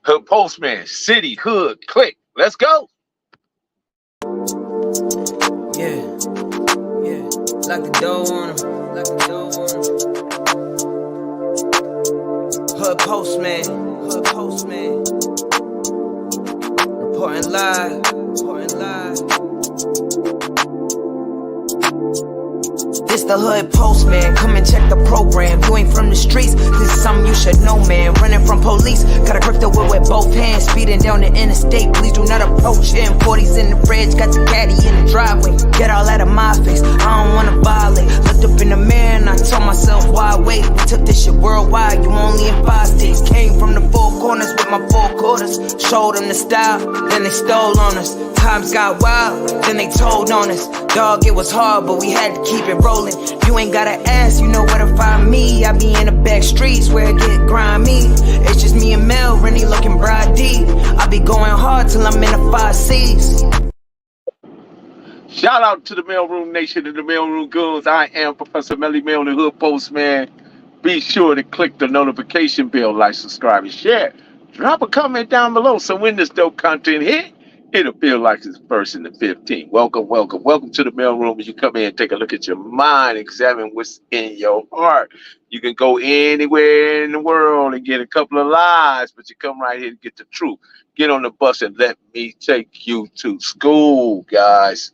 Hood Postman, City, Hood, Click. Let's go. Yeah, yeah. Lock the door on him. Lock the door on him. Hood Postman. Hood Postman. Reporting live. Reporting live. This the Hood Postman, come and check the program. You ain't from the streets, this is something you should know, man. Running from police, gotta grip the wheel with both hands. Speeding down the interstate, please do not approach him. 40s in the fridge, got the caddy in the driveway. Get all out of my face, I don't wanna violate. Looked up in the mirror and I told myself, why wait? We took this shit worldwide, you only in 5 states. Came from the 4 corners with my 4 quarters. Showed them the style, then they stole on us. Times got wild, then they told on us. Dog, it was hard, but we had to keep it rolling. You ain't gotta ask, you know where to find me. I be in the back streets where it get grimy. It's just me and Mel, Rennie looking bride D. I be going hard till I'm in the 5 C's. Shout out to the Mailroom Nation and the Mailroom Goons. I am Professor Melly Mail, the Hood Postman. Be sure to click the notification bell, like, subscribe, and share. Drop a comment down below so when this dope content hit, it'll feel like it's first in the 15. Welcome, welcome, welcome to the mailroom. As you come in and take a look at your mind, examine what's in your heart. You can go anywhere in the world and get a couple of lies, but you come right here to get the truth. Get on the bus and let me take you to school, guys.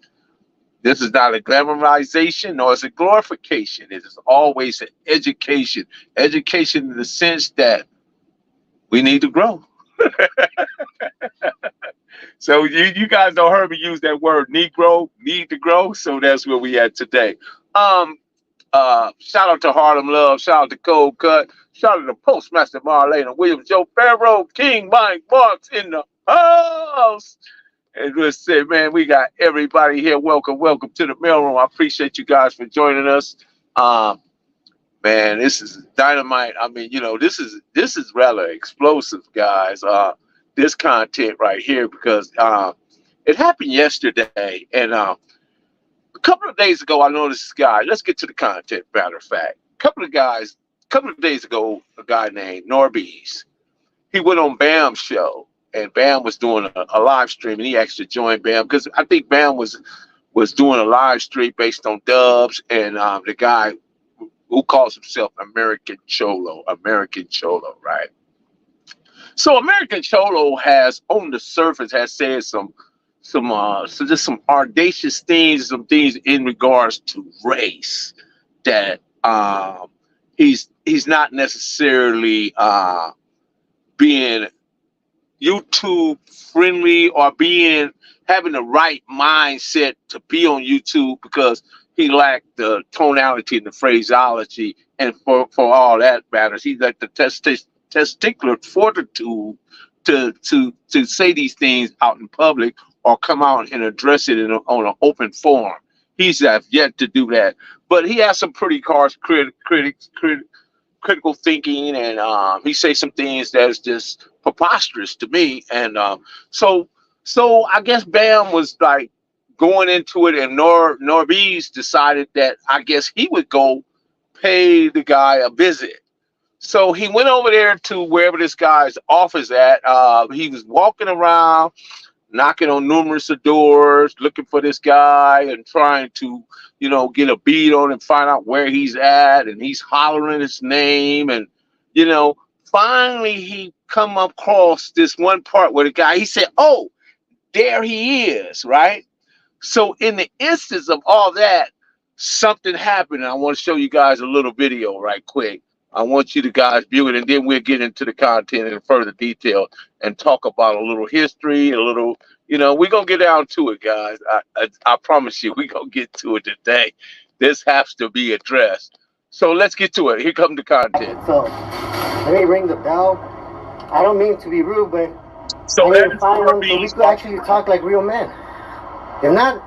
This is not a glamorization nor is it glorification. It is always an education. Education in the sense that we need to grow. So you guys don't heard me use that word Negro, need to grow. So that's where we at today. Shout out to Harlem Love, shout out to Cold Cut, shout out to Postmaster Marlena Williams, Joe Farrow, King Mike Marks in the house. And let's say, man, we got everybody here. Welcome, welcome to the mailroom. I appreciate you guys for joining us. Man, this is dynamite. I mean, you know, this is rather explosive, guys. This content right here, because it happened yesterday, and a couple of days ago I noticed this guy. Let's get to the content. Matter of fact, a couple of days ago, a guy named Norbeez, he went on Bam's show, and Bam was doing a live stream, and he actually joined Bam because I think Bam was doing a live stream based on dubs, and the guy who calls himself American Cholo, right? So American Cholo has, on the surface, has said some audacious things, some things in regards to race that he's not necessarily being YouTube friendly or having the right mindset to be on YouTube because he lacked the tonality and the phraseology, and for all that matters, he lacked the testicular fortitude to say these things out in public or come out and address it on an open forum. He's yet to do that, but he has some pretty harsh critical thinking, and he says some things that's just preposterous to me. And so I guess Bam was like going into it, and Norbeez decided that I guess he would go pay the guy a visit. So he went over there to wherever this guy's office at. He was walking around, knocking on numerous doors, looking for this guy and trying to, you know, get a beat on and find out where he's at. And he's hollering his name. And, you know, finally he come across this one part where the guy, he said, oh, there he is, right? So in the instance of all that, something happened. And I want to show you guys a little video right quick. I want you to guys view it, and then we'll get into the content in further detail and talk about a little history, a little, you know, we're going to get down to it, guys. I promise you, we're going to get to it today. This has to be addressed. So let's get to it. Here comes the content. So let me ring the bell. I don't mean to be rude, but so I need to find him so we could actually talk like real men. If not,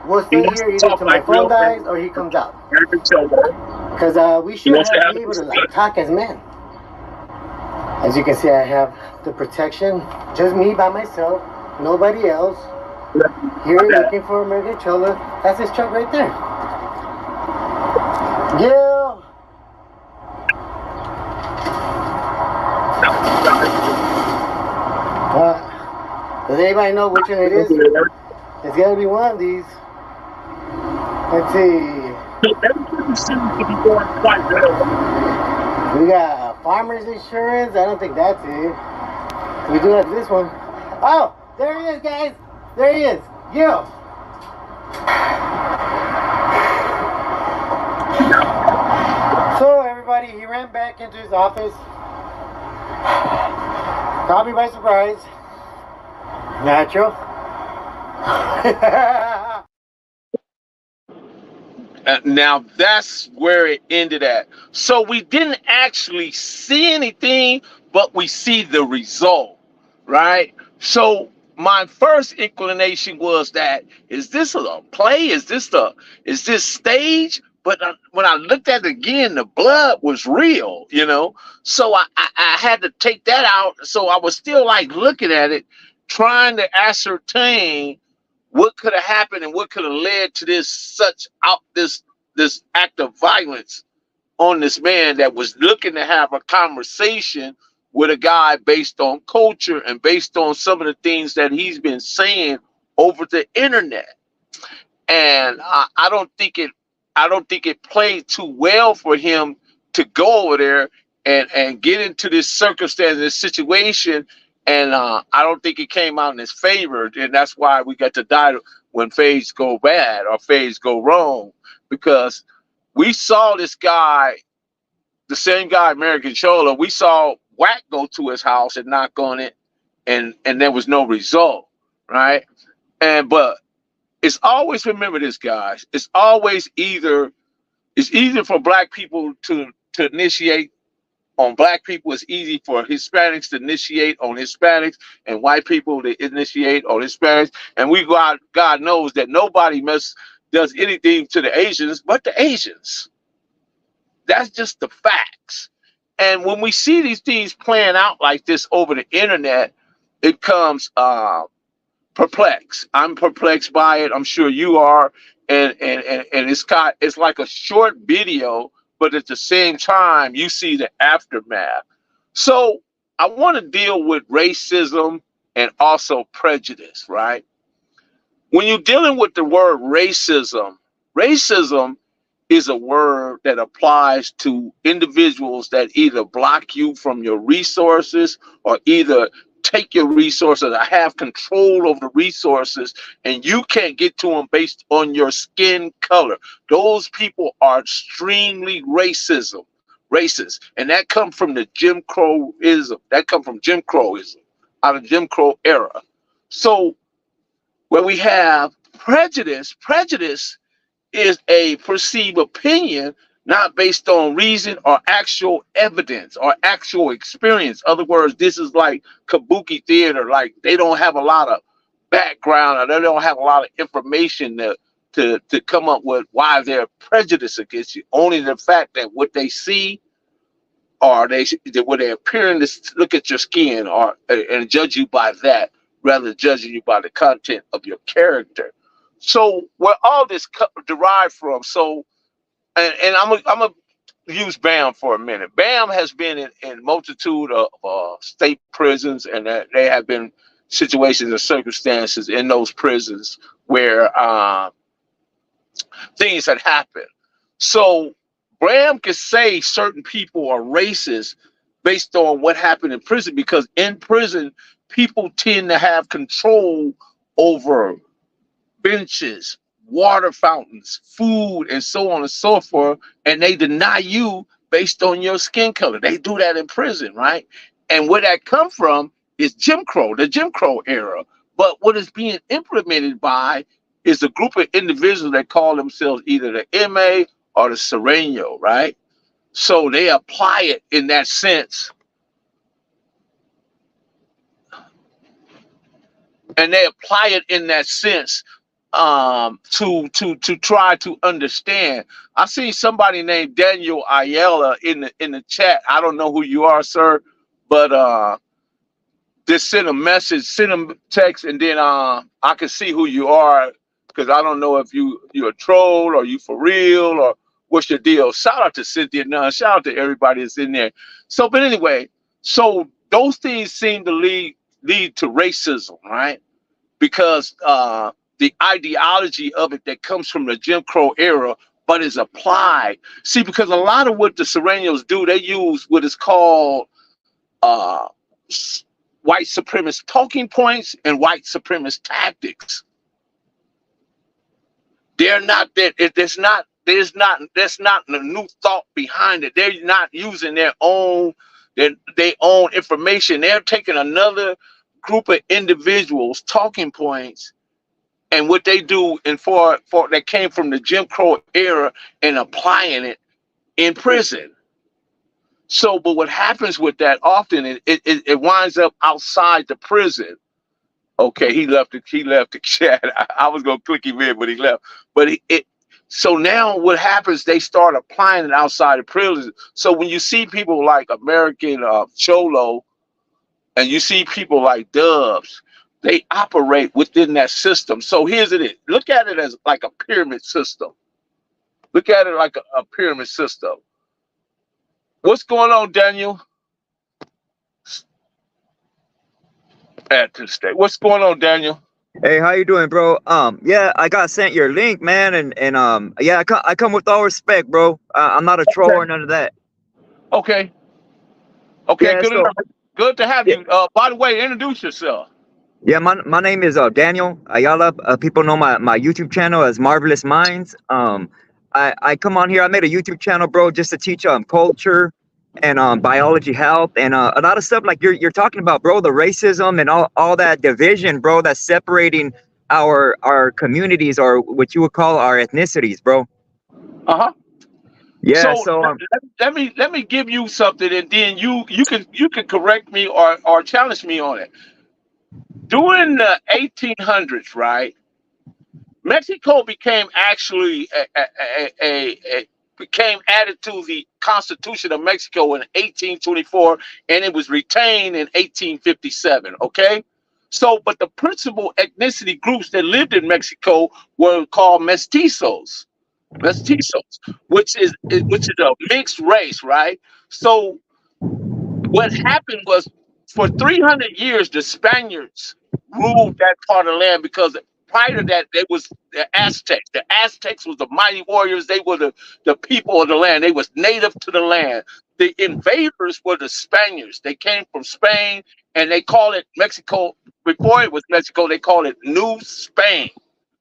we'll stay here either till my phone dies or he comes out. Because we should be able to like talk as men. As you can see, I have the protection, just me by myself, nobody else. Here looking for American Cholo. That's his truck right there. Yeah. Does anybody know which one it is? It's got to be one of these. Let's see. Everything seems to be going quite well. We got farmer's insurance. I don't think that's it. We do have this one. Oh, there he is, guys. There he is. You. So everybody, he ran back into his office. Caught me by surprise. Natural. Now that's where it ended at. So we didn't actually see anything, but we see the result, right? So my first inclination was that, is this a play? Is this stage? But when I looked at it again, the blood was real, you know. So I had to take that out. So I was still like looking at it, trying to ascertain what could have happened and what could have led to this act of violence on this man that was looking to have a conversation with a guy based on culture and based on some of the things that he's been saying over the internet. And I don't think it played too well for him to go over there and get into this circumstance, this situation. And I don't think it came out in his favor. And that's why we got to die when fades go bad or fades go wrong. Because we saw this guy, the same guy, American Cholo, we saw Whack go to his house and knock on it, and there was no result, right? But it's always, remember this, guys, it's easy for black people to initiate on black people. It's easy for Hispanics to initiate on Hispanics, and white people to initiate on Hispanics. And God knows that nobody does anything to the Asians but the Asians. That's just the facts. And when we see these things playing out like this over the internet, it comes perplexed. I'm perplexed by it. I'm sure you are. And it's like a short video, but at the same time, you see the aftermath. So I want to deal with racism and also prejudice, right? When you're dealing with the word racism is a word that applies to individuals that either block you from your resources or either take your resources or have control over the resources, and you can't get to them based on your skin color. Those people are extremely racist, and that comes from the Jim Crowism. Out of Jim Crow era. So where we have prejudice is a perceived opinion not based on reason or actual evidence or actual experience. In other words, this is like kabuki theater. Like they don't have a lot of background or they don't have a lot of information to come up with why they're prejudiced against you. Only the fact that what they see or when they appearing to look at your skin and judge you by that, rather than judging you by the content of your character. So where all this derived from, and I'm gonna use BAM for a minute. BAM has been in multitude of state prisons, and there have been situations and circumstances in those prisons where things had happened. So BAM could say certain people are racist based on what happened in prison, because in prison, people tend to have control over benches, water fountains, food, and so on and so forth, and they deny you based on your skin color. They do that in prison, right? And where that come from is Jim Crow, the Jim Crow era. But what is being implemented by is a group of individuals that call themselves either the MA or the Sereno, right? So they apply it in that sense. And they apply it in that sense to try to understand. I see somebody named Daniel Ayala in the chat. I don't know who you are, sir, but just send a message, send a text, and then I can see who you are, because I don't know if you're a troll or you for real or what's your deal. Shout out to Cynthia Nunn. Shout out to everybody that's in there. So, but anyway, so those things seem to lead to racism, right? because the ideology of it that comes from the Jim Crow era, but is applied. See, because a lot of what the Serranos do, they use what is called uh, white supremacist talking points and white supremacist tactics. They're not that. There's not a new thought behind it. They're not using their own information. They're taking another group of individuals' talking points and what they do and for that came from the Jim Crow era and applying it in prison. So, but what happens with that often it winds up outside the prison. Okay, he left the chat. I was gonna click him in, but he left. But so now what happens? They start applying it outside of prison. So when you see people like American Cholo, and you see people like Dubs, they operate within that system. So here's it. Look at it as like a pyramid system. Look at it like a pyramid system. What's going on, Daniel? Add to the state. What's going on, Daniel? Hey, how you doing, bro? Yeah, I got sent your link, man, and yeah, I come with all respect, bro. I'm not a troll or none of that. Okay. Yeah, Good so, enough. Good to have you. By the way, introduce yourself. Yeah, my name is Daniel Ayala. People know my YouTube channel as Marvelous Minds. I come on here. I made a YouTube channel, bro, just to teach culture and biology, health, and a lot of stuff like you're talking about, bro. The racism and all that division, bro. That's separating our communities, or what you would call our ethnicities, bro. Yeah. So let me give you something, and then you can correct me or challenge me on it. During the 1800s, right? Mexico became actually became added to the Constitution of Mexico in 1824, and it was retained in 1857. Okay, so but the principal ethnicity groups that lived in Mexico were called mestizos, which is a mixed race, right? So what happened was for 300 years the Spaniards ruled that part of the land, because prior to that, there was the Aztecs. The Aztecs was the mighty warriors. They were the people of the land. They was native to the land. The invaders were the Spaniards. They came from Spain, and they called it Mexico. Before it was Mexico, they called it New Spain.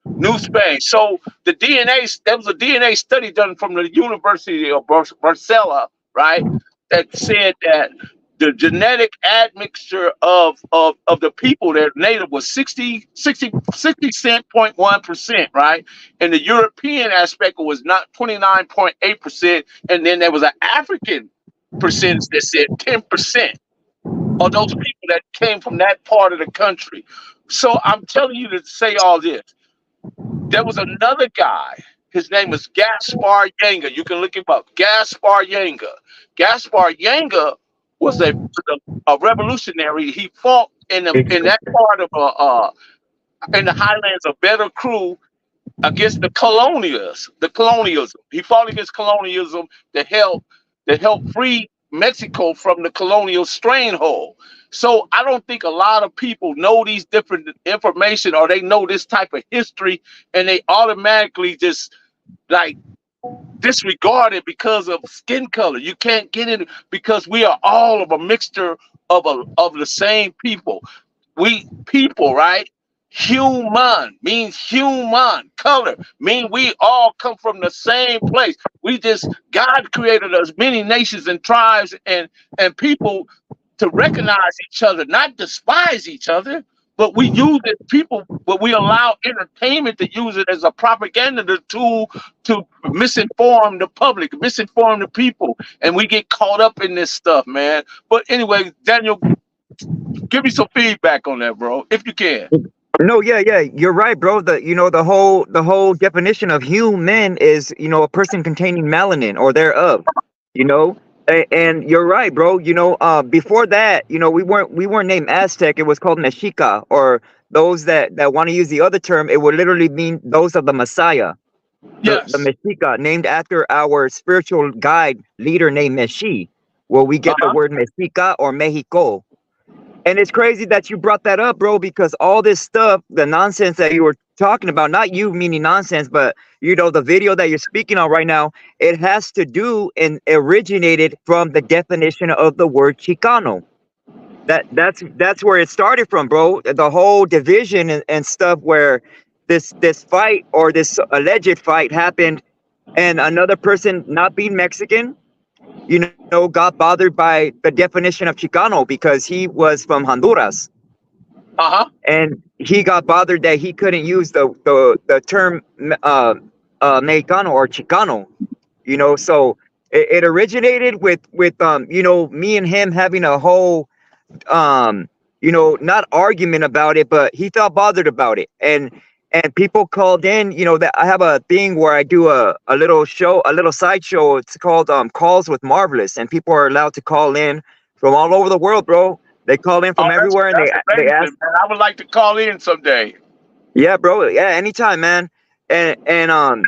New Spain. So the DNA, there was a DNA study done from the University of Barcelona, right, that said that the genetic admixture of the people that are native was 60.1%, right? And the European aspect was not 29.8%. And then there was an African percentage that said 10% of those people that came from that part of the country. So I'm telling you to say all this. There was another guy. His name was Gaspar Yanga. You can look him up. Gaspar Yanga. Gaspar Yanga was a revolutionary. He fought in that part of in the highlands of Veracruz against the colonialism. He fought against colonialism to help free Mexico from the colonial stranglehold. So I don't think a lot of people know these different information, or they know this type of history, and they automatically just like disregard it because of skin color. You can't get it because we are all of a mixture of the same people. We people, right? Human means human. Color mean we all come from the same place. We just, God created us many nations and tribes and people to recognize each other, not despise each other. But we use it, but we allow entertainment to use it as a propaganda tool to misinform the public, misinform the people, and we get caught up in this stuff, man. But anyway, Daniel, give me some feedback on that, bro, if you can. No, yeah, you're right, bro. The whole definition of human is, a person containing melanin or thereof, And you're right, bro. Before that, we weren't named Aztec. It was called Mexica, or those that want to use the other term. It would literally mean those of the Messiah. Yes. The Mexica, named after our spiritual guide leader named Meshi, where we get the word Mexica or Mexico. And it's crazy that you brought that up, bro, because all this stuff, the nonsense that you were talking about, not you meaning nonsense, but the video that you're speaking on right now, it has to do and originated from the definition of the word Chicano. That's where it started from, bro. The whole division and stuff where this fight or this alleged fight happened, and another person not being Mexican, got bothered by the definition of Chicano because he was from Honduras. And he got bothered that he couldn't use the term Mexicano or Chicano, so it originated with me and him having a whole not argument about it, but he felt bothered about it. And people called in, that I have a thing where I do a little show, a little side show. It's called Calls with Marvelous, and people are allowed to call in from all over the world, bro. They call in from everywhere, and they ask. Man. I would like to call in someday. Yeah, bro. Yeah, anytime, man. And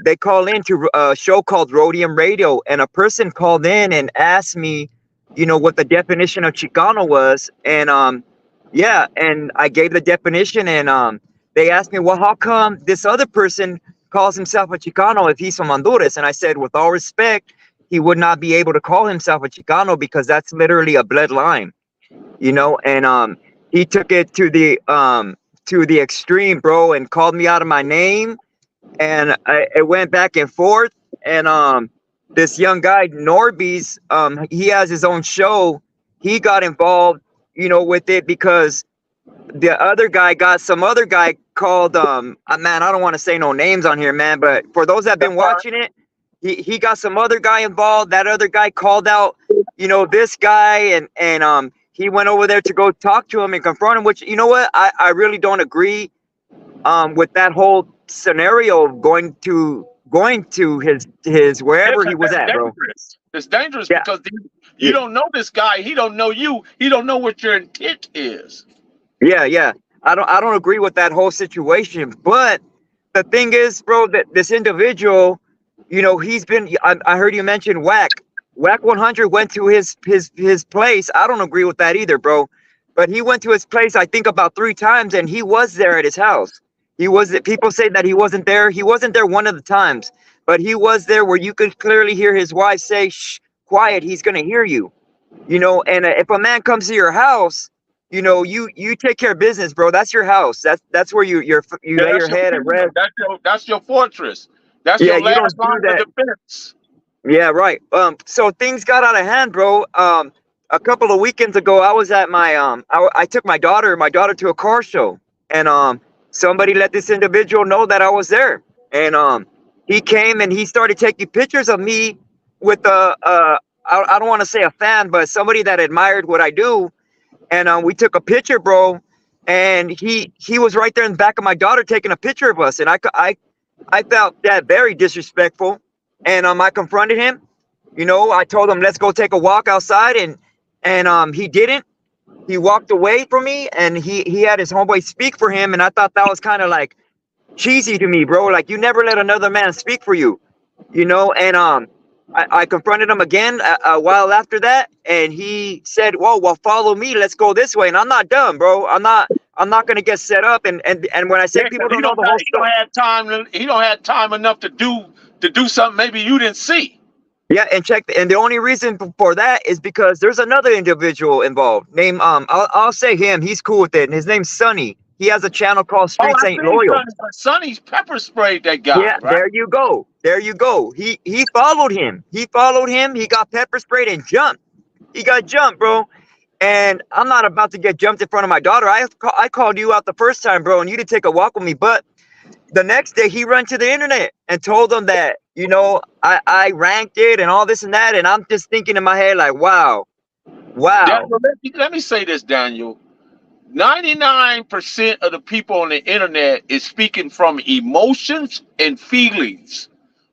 they call into a show called Rhodium Radio, and a person called in and asked me, what the definition of Chicano was, and yeah, and I gave the definition, and they asked me, well, how come this other person calls himself a Chicano if he's from Honduras? And I said, with all respect, he would not be able to call himself a Chicano because that's literally a bloodline, and he took it to the extreme, bro, and called me out of my name, and it went back and forth, and this young guy Norbeez, he has his own show. He got involved, with it because the other guy got some other guy called man, I don't want to say no names on here, man, but for those that have been watching it, he got some other guy involved. That other guy called out, this guy, and he went over there to go talk to him and confront him, which, what, I really don't agree with that whole scenario of going to his wherever he was at, bro. It's dangerous because you don't know this guy. He don't know you. He don't know what your intent is. Yeah. I don't agree with that whole situation. But the thing is, bro, that this individual, he's been. I heard you mention Whack 100 went to his place. I don't agree with that either, bro. But he went to his place, I think, about 3 times, and he was there at his house. People say that he wasn't there. He wasn't there one of the times, but he was there where you could clearly hear his wife say, "Shh, quiet. He's gonna hear you." And if a man comes to your house, you take care of business, bro. That's your house. That's where you lay your head and rest. That's your fortress. That's your last line of defense. Yeah, right. So things got out of hand, bro. A couple of weekends ago, I was at my I took my daughter to a car show, and somebody let this individual know that I was there, and he came and he started taking pictures of me with I don't want to say a fan, but somebody that admired what I do, and we took a picture, bro, and he was right there in the back of my daughter taking a picture of us, and I felt that very disrespectful, and I confronted him. I told him, let's go take a walk outside, and he didn't. He walked away from me, and he had his homeboy speak for him, and I thought that was kind of like cheesy to me, bro. Like, you never let another man speak for you, and I confronted him again a while after that, and he said, well, follow me, let's go this way. And I'm not dumb, bro. I'm not gonna get set up, and when I say people don't know the whole story, he don't have time enough to do something maybe you didn't see. Yeah, and the only reason for that is because there's another individual involved named I'll say him. He's cool with it, and his name's Sonny. He has a channel called Streets Ain't Loyal. Sonny's pepper sprayed that guy. Yeah, right? There you go. He followed him. He got pepper sprayed and jumped. He got jumped, bro. And I'm not about to get jumped in front of my daughter. I called you out the first time, bro, and you didn't take a walk with me. But the next day, he ran to the internet and told them that, I ranked it and all this and that. And I'm just thinking in my head, like, wow. Daniel, let me say this, Daniel. 99% of the people on the internet is speaking from emotions and feelings.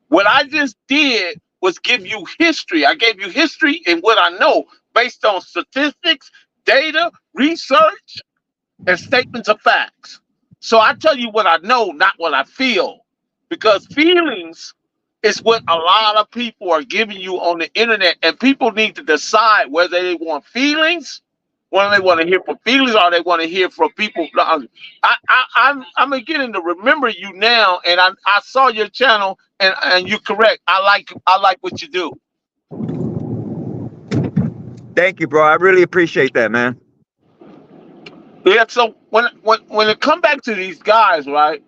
What I just did was give you history. I gave you history and what I know based on statistics, data, research, and statements of facts. So I tell you what I know, not what I feel, because feelings is what a lot of people are giving you on the internet, and people need to decide whether they want feelings Whether they want to hear from feelings or they want to hear from people. I'm beginning to remember you now, and I saw your channel, and you're correct. I like what you do. Thank you, bro. I really appreciate that, man. Yeah. So when it come back to these guys, right?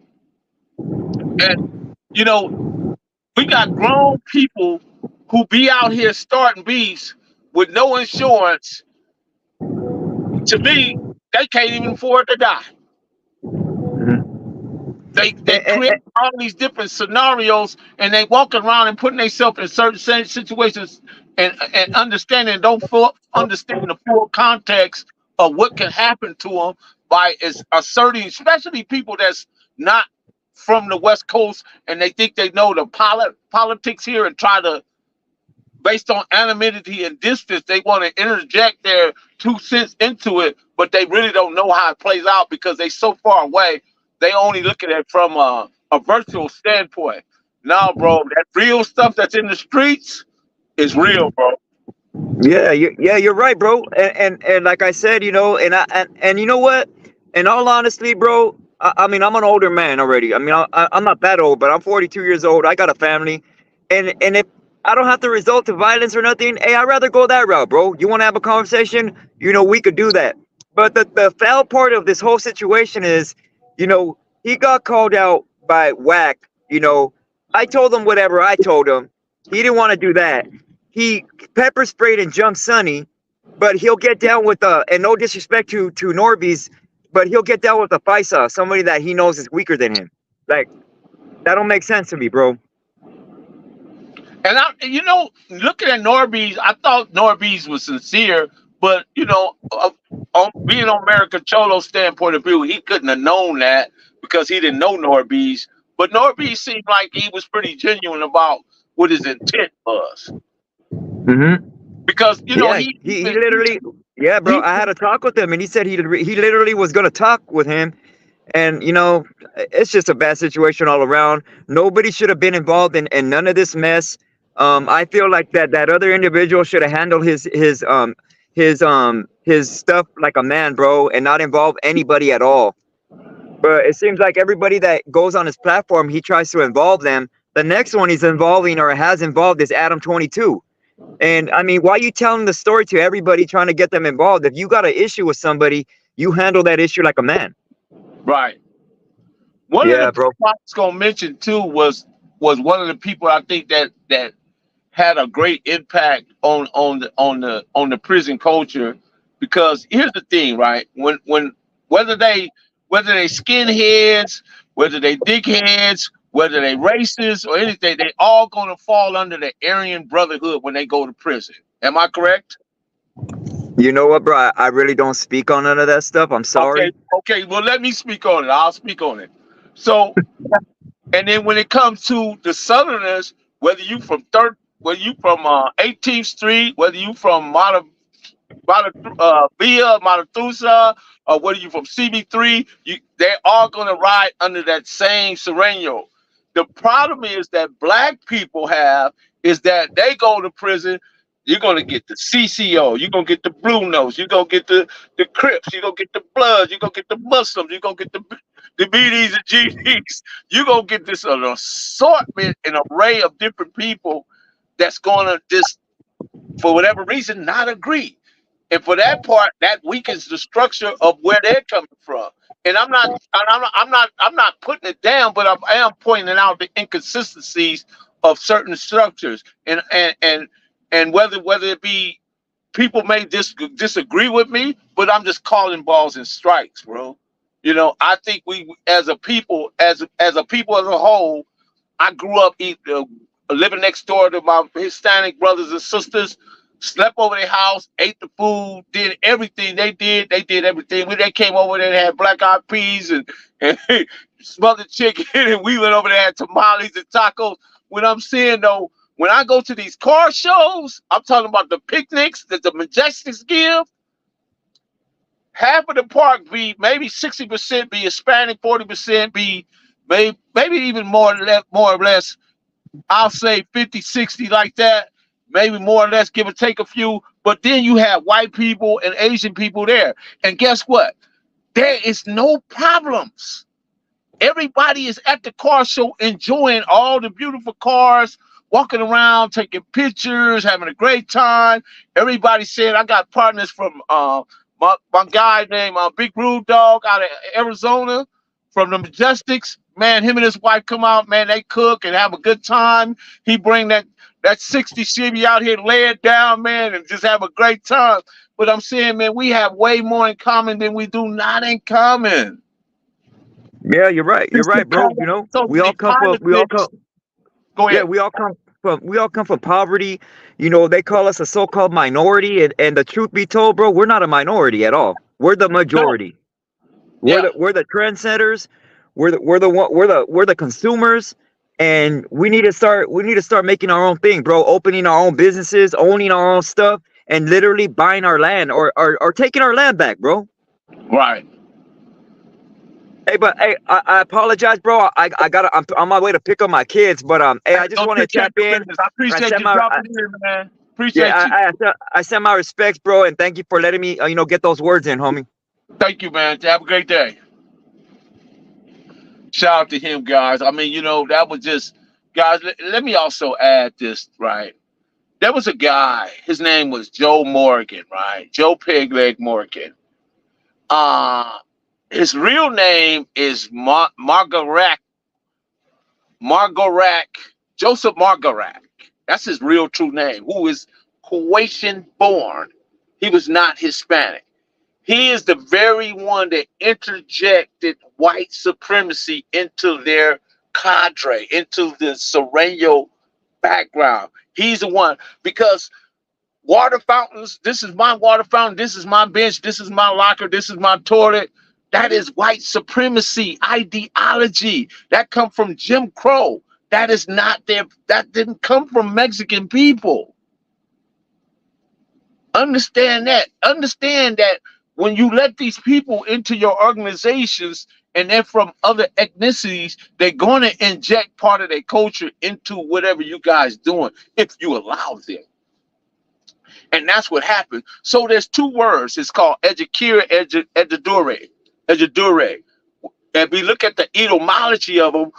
And you know, we got grown people who be out here starting beefs with no insurance. To me, they can't even afford to die. They create all these different scenarios, and they walking around and putting themselves in certain situations, and understanding don't understand the full context of what can happen to them by asserting, especially people that's not from the West Coast, and they think they know the politics here and try to, based on anonymity and distance, they want to interject their 2 cents into it, but they really don't know how it plays out because they so far away. They only look at it from a virtual standpoint. Now, bro, that real stuff that's in the streets is real, bro. Yeah, you're right, bro. And like I said, you know, and you know what? In all honesty, bro, I mean, I'm an older man already. I mean, I'm not that old, but I'm 42 years old. I got a family, and if I don't have to resort to violence or nothing, hey, I'd rather go that route, bro. You want to have a conversation? You know, we could do that. But the foul part of this whole situation is, you know, he got called out by Whack. You know, I told him whatever I told him. He didn't want to do that. He pepper sprayed and jumped Sonny, but he'll get down with and no disrespect to Norbeez, but he'll get down with a Faisa, somebody that he knows is weaker than him. Like, that don't make sense to me, bro. And you know, looking at Norbeez, I thought Norbeez was sincere, but you know, being on American Cholo's standpoint of view, he couldn't have known that because he didn't know Norbeez. But Norbeez seemed like he was pretty genuine about what his intent was. Because you know, he literally, yeah, bro. I had a talk with him, and he said he literally was gonna talk with him, and you know, it's just a bad situation all around. Nobody should have been involved in none of this mess. I feel like that other individual should have handled his stuff like a man, bro, and not involve anybody at all. But it seems like everybody that goes on his platform, he tries to involve them. The next one he's involving or has involved is Adam 22. And I mean, why are you telling the story to everybody trying to get them involved? If you got an issue with somebody, you handle that issue like a man. Right. One of the bro. people I was gonna mention too was one of the people I think that had a great impact on the prison culture, because here's the thing, right? When whether they skinheads, whether they dickheads, whether they racist or anything, they all gonna fall under the Aryan Brotherhood when they go to prison. Am I correct? You know what, bro? I really don't speak on none of that stuff. I'm sorry. Okay. Well, let me speak on it. I'll speak on it. So, and then when it comes to the Southerners, whether you from 18th Street, whether you from Via Matathusa, or whether you from CB3, they're all gonna ride under that same Sereno. The problem is that black people have is that they go to prison. You're gonna get the CCO, you're gonna get the Blue Nose, you're gonna get the Crips, you're gonna get the Bloods, you're gonna get the Muslims, you're gonna get the BDs and GDs. You're gonna get this an assortment, an array of different people that's gonna just, for whatever reason, not agree. And for that part, that weakens the structure of where they're coming from. And I'm not putting it down, but I am pointing out the inconsistencies of certain structures. And whether it be people may disagree with me, but I'm just calling balls and strikes, bro. You know, I think we as a people, as a people as a whole, I grew up living next door to my Hispanic brothers and sisters, slept over their house, ate the food, did everything they did. They did everything. When they came over there, they had black-eyed peas and smothered chicken, and we went over there had tamales and tacos. What I'm saying, though, when I go to these car shows, I'm talking about the picnics that the Majestics give. Half of the park be maybe 60% be Hispanic, 40% be maybe even more or less. I'll say 50, 60 like that. Maybe more or less, give or take a few, But then you have white people and Asian people there. And guess what? There is no problems. Everybody is at the car show enjoying all the beautiful cars, walking around, taking pictures, having a great time. Everybody said, I got partners from my guy named Big Rude Dog out of Arizona from the Majestics. Man, him and his wife come out, man, they cook and have a good time. He bring that 60 Chevy out here, lay it down, man, and just have a great time. But I'm saying, man, we have way more in common than we do not in common. Yeah, you're right. You're It's right, bro. because You know, so we all many come from politics. Go yeah, ahead. we all come from poverty. You know, they call us a so-called minority, and the truth be told, bro, we're not a minority at all. We're the No. majority. Yeah. We're the trendsetters. We're the consumers, and we need to start making our own thing, bro. Opening our own businesses, owning our own stuff, and literally buying our land or taking our land back, bro. Right. Hey, but hey, I apologize, bro. I'm on my way to pick up my kids, but hey, Hey, I just don't want to take care of tap your in. business. I I appreciate send you my dropping in, man. yeah, Appreciate you. I send my respects, bro, and thank you for letting me get those words in, homie. Thank you, man. Have a great day. Shout out to him, guys. I mean, that was just, guys, let me also add this, right? There was a guy, his name was Joe Morgan, right? Joe Pegleg Morgan. Uh, his real name is Margarak, Joseph Margarak. That's his real true name, who is Croatian born. He was not Hispanic. He is the very one that interjected white supremacy into their cadre, into the Sereno background. He's the one, because water fountains, this is my water fountain, this is my bench, this is my locker, this is my toilet. That is white supremacy ideology. That come from Jim Crow. That is not there. That didn't come from Mexican people. Understand that. Understand that when you let these people into your organizations and they're from other ethnicities, they're going to inject part of their culture into whatever you guys doing if you allow them. And that's what happened. So there's two words. It's called educare, edudore. Edudore. And we look at the etymology of them.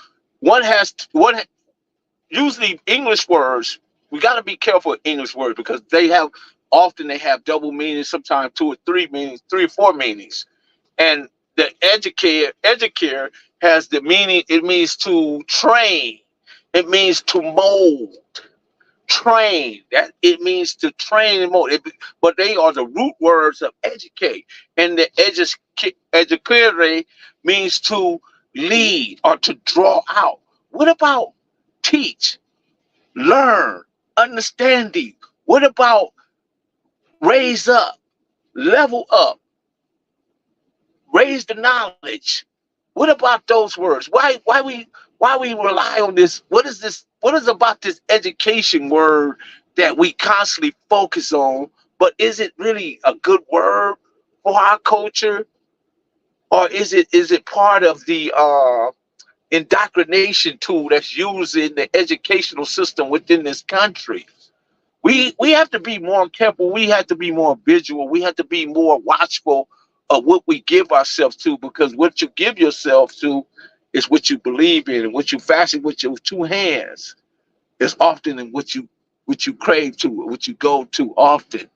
Usually English words, we got to be careful with English words because they have double meanings, sometimes two or three meanings, three or four meanings. And the educare has the meaning, it means to train, it means to mold, train. That it means to train and mold. But they are the root words of educate. And the educare means to lead or to draw out. What about teach, learn, understanding? What about raise up, level up, raise the knowledge? What about those words? Why we rely on this? What is this? What is about this education word that we constantly focus on? But is it really a good word for our culture, or is it part of the indoctrination tool that's used in the educational system within this country? We have to be more careful. We have to be more vigilant. We have to be more watchful of what we give ourselves to, because what you give yourself to is what you believe in, and what you fashion with your two hands is often in what you crave to, what you go to often.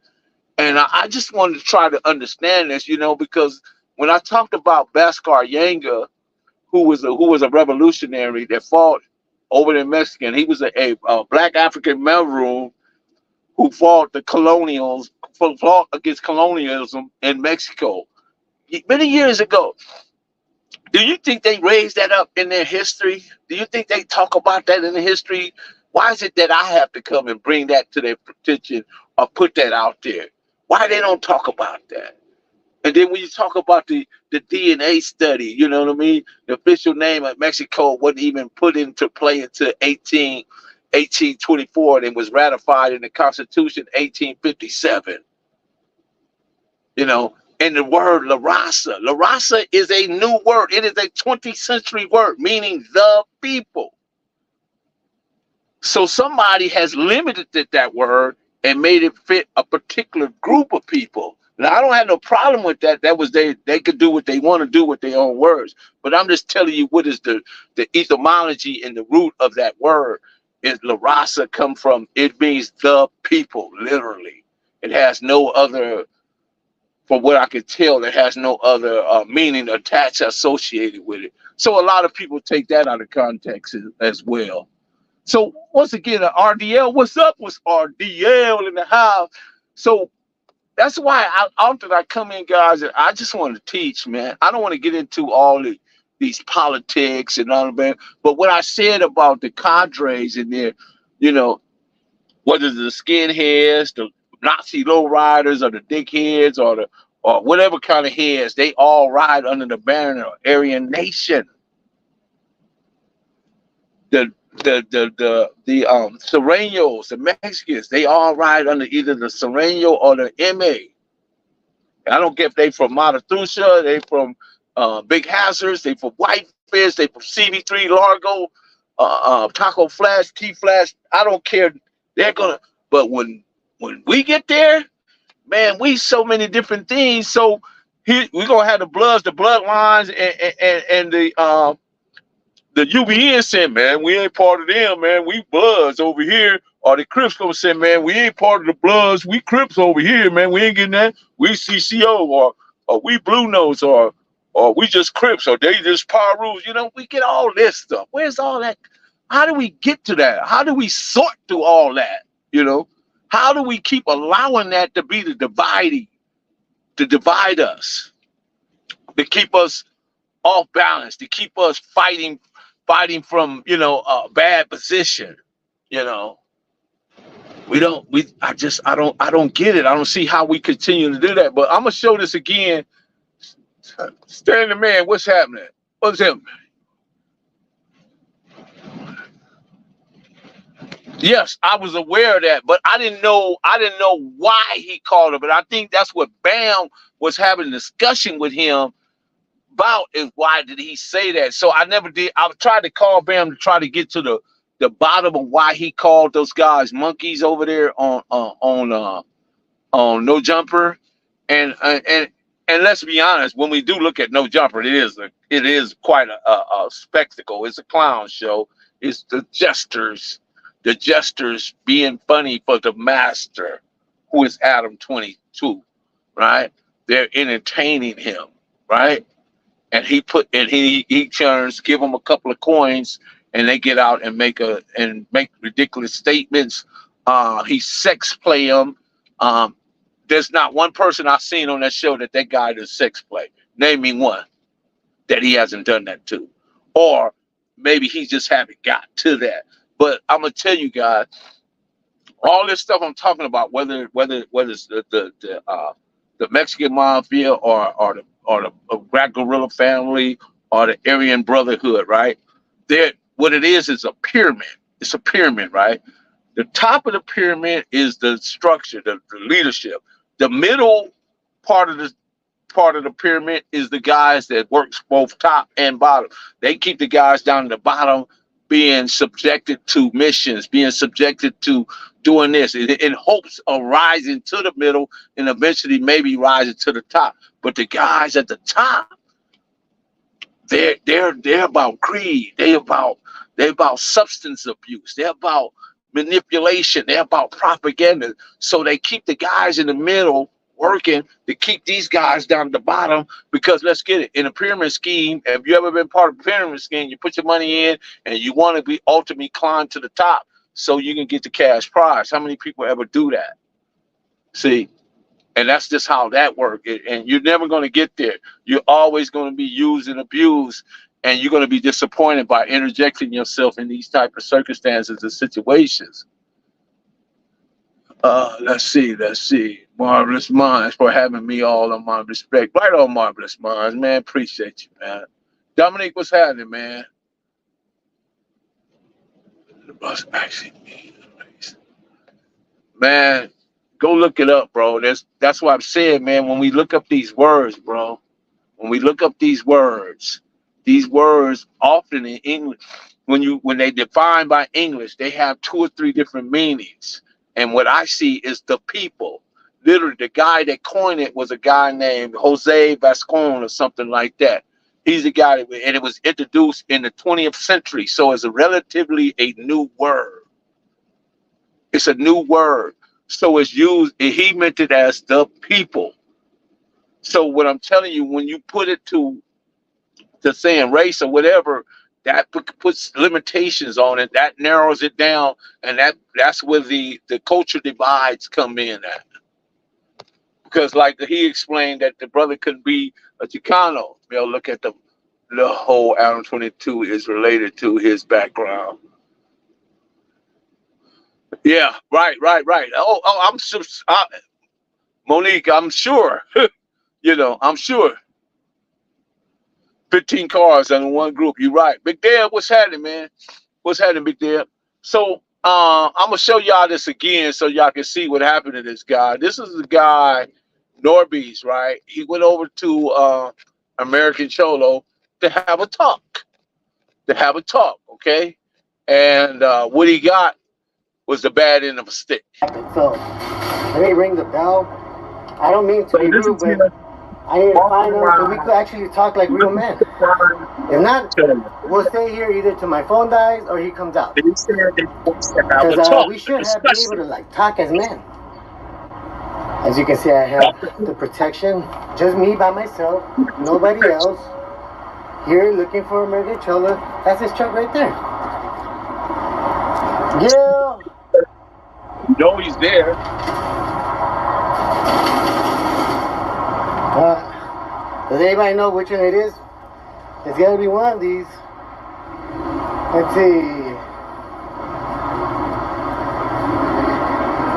And I just wanted to try to understand this, because when I talked about Bhaskar Yanga, who was a revolutionary that fought over the Mexican, he was a black African maroon who fought against colonialism in Mexico many years ago. Do you think they raised that up in their history? Do you think they talk about that in the history? Why is it that I have to come and bring that to their attention or put that out there? Why they don't talk about that? And then when you talk about the DNA study, you know what I mean? The official name of Mexico wasn't even put into play until 1824, and it was ratified in the Constitution 1857. And the word La Raza is a new word. It is a 20th century word meaning the people. So somebody has limited that word and made it fit a particular group of people. Now, I don't have no problem with that. That was they could do what they want to do with their own words. But I'm just telling you what is the etymology and the root of that word. Is La Raza come from, it means the people, literally. It has no other, from what I could tell, it has no other meaning attached, associated with it. So a lot of people take that out of context as well. So once again, RDL, what's up? What's RDL in the house? So that's why often I come in, guys, and I just want to teach, man. I don't want to get into all these politics and all of that. But what I said about the cadres in there, you know, whether the skinheads, the Nazi lowriders, or the dickheads, or whatever kind of heads, they all ride under the banner of Aryan Nation. The Serranos, the Mexicans, they all ride under either the Serrano or the MA. I don't care if they from Matatusha, they from Big Hazards, they from Whitefish, they from CB3, Largo, Taco Flash, T Flash. I don't care. They're gonna. But when we get there, man, we so many different things. So here we're gonna have the bloods, the bloodlines, and the UBN saying, man, we ain't part of them, man. We bloods over here. Or the Crips gonna say, man, we ain't part of the bloods. We Crips over here, man. We ain't getting that. We CCO or we Blue Nose or we just Crips or they just Power Rules. You know, we get all this stuff. Where's all that? How do we get to that? How do we sort through all that? You know, how do we keep allowing that to be the dividing, to divide us, to keep us off balance, to keep us fighting from, you know, a bad position, you know? I don't get it. I don't see how we continue to do that. But I'm gonna show this again. Standing man, what's happening? What's happening? Yes, I was aware of that, but I didn't know why he called it. But I think that's what Bam was having a discussion with him about, is why did he say that? So I never did. I tried to call Bam to try to get to the bottom of why he called those guys monkeys over there on No Jumper, and let's be honest, when we do look at No Jumper, it is quite a spectacle. It's a clown show. It's the jesters being funny for the master, who is Adam 22, right? They're entertaining him, right? And he turns, give them a couple of coins, and they get out and make ridiculous statements. He sex play them. There's not one person I've seen on that show that guy does sex play. Name me one that he hasn't done that to, or maybe he just haven't got to that. But I'm gonna tell you guys, all this stuff I'm talking about, whether it's the Mexican mafia or the Black Gorilla family or the Aryan Brotherhood, right? What it is a pyramid. It's a pyramid, right? The top of the pyramid is the structure, the leadership. The middle part of the pyramid is the guys that works both top and bottom. They keep the guys down at the bottom being subjected to missions, being subjected to doing this in hopes of rising to the middle and eventually maybe rising to the top. But the guys at the top, they're about greed. They're about substance abuse. They're about manipulation. They're about propaganda. So they keep the guys in the middle working to keep these guys down at the bottom, because let's get it, in a pyramid scheme, have you ever been part of a pyramid scheme? You put your money in and you want to be ultimately climb to the top so you can get the cash prize. How many people ever do that? See? And that's just how that works. And you're never going to get there. You're always going to be used and abused, and you're going to be disappointed by interjecting yourself in these type of circumstances and situations. Let's see. Marvelous Minds for having me all on my respect. Right on, Marvelous Minds, man. Appreciate you, man. Dominique, what's happening, man? The bus actually, man. Go look it up, bro. That's what I'm saying, man. When we look up these words, bro, when these words often in English, when they define by English, they have 2 or 3 different meanings. And what I see is the people. Literally, the guy that coined it was a guy named Jose Vascon or something like that. He's the guy, and it was introduced in the 20th century. So it's a relatively a new word. It's a new word. So it's used, he meant it as the people. So what I'm telling you, when you put it to saying race or whatever, that puts limitations on it. That narrows it down, and that's where the culture divides come in at. Because like he explained that the brother could be a Chicano. Look at the whole Adam 22 is related to his background. Yeah, right. I'm Monique. I'm sure. I'm sure. 15 cars in one group. You're right. Big Dad, what's happening, man? What's happening, Big Dad? So I'm gonna show y'all this again so y'all can see what happened to this guy. This is the guy, Norbeez, right? He went over to American Cholo to have a talk. Okay? And what he got was the bad end of a stick. So let me ring the bell. I don't mean to be rude, but I need to find him so we could actually talk like real men. If not, we'll stay here either till my phone dies or he comes out. Because we should have been able to like talk as men. As you can see, I have the protection. Just me by myself, nobody else. Here looking for American Cholo. That's his truck right there. Yeah. You know he's there. Does anybody know which one it is? It's gotta be one of these. Let's see.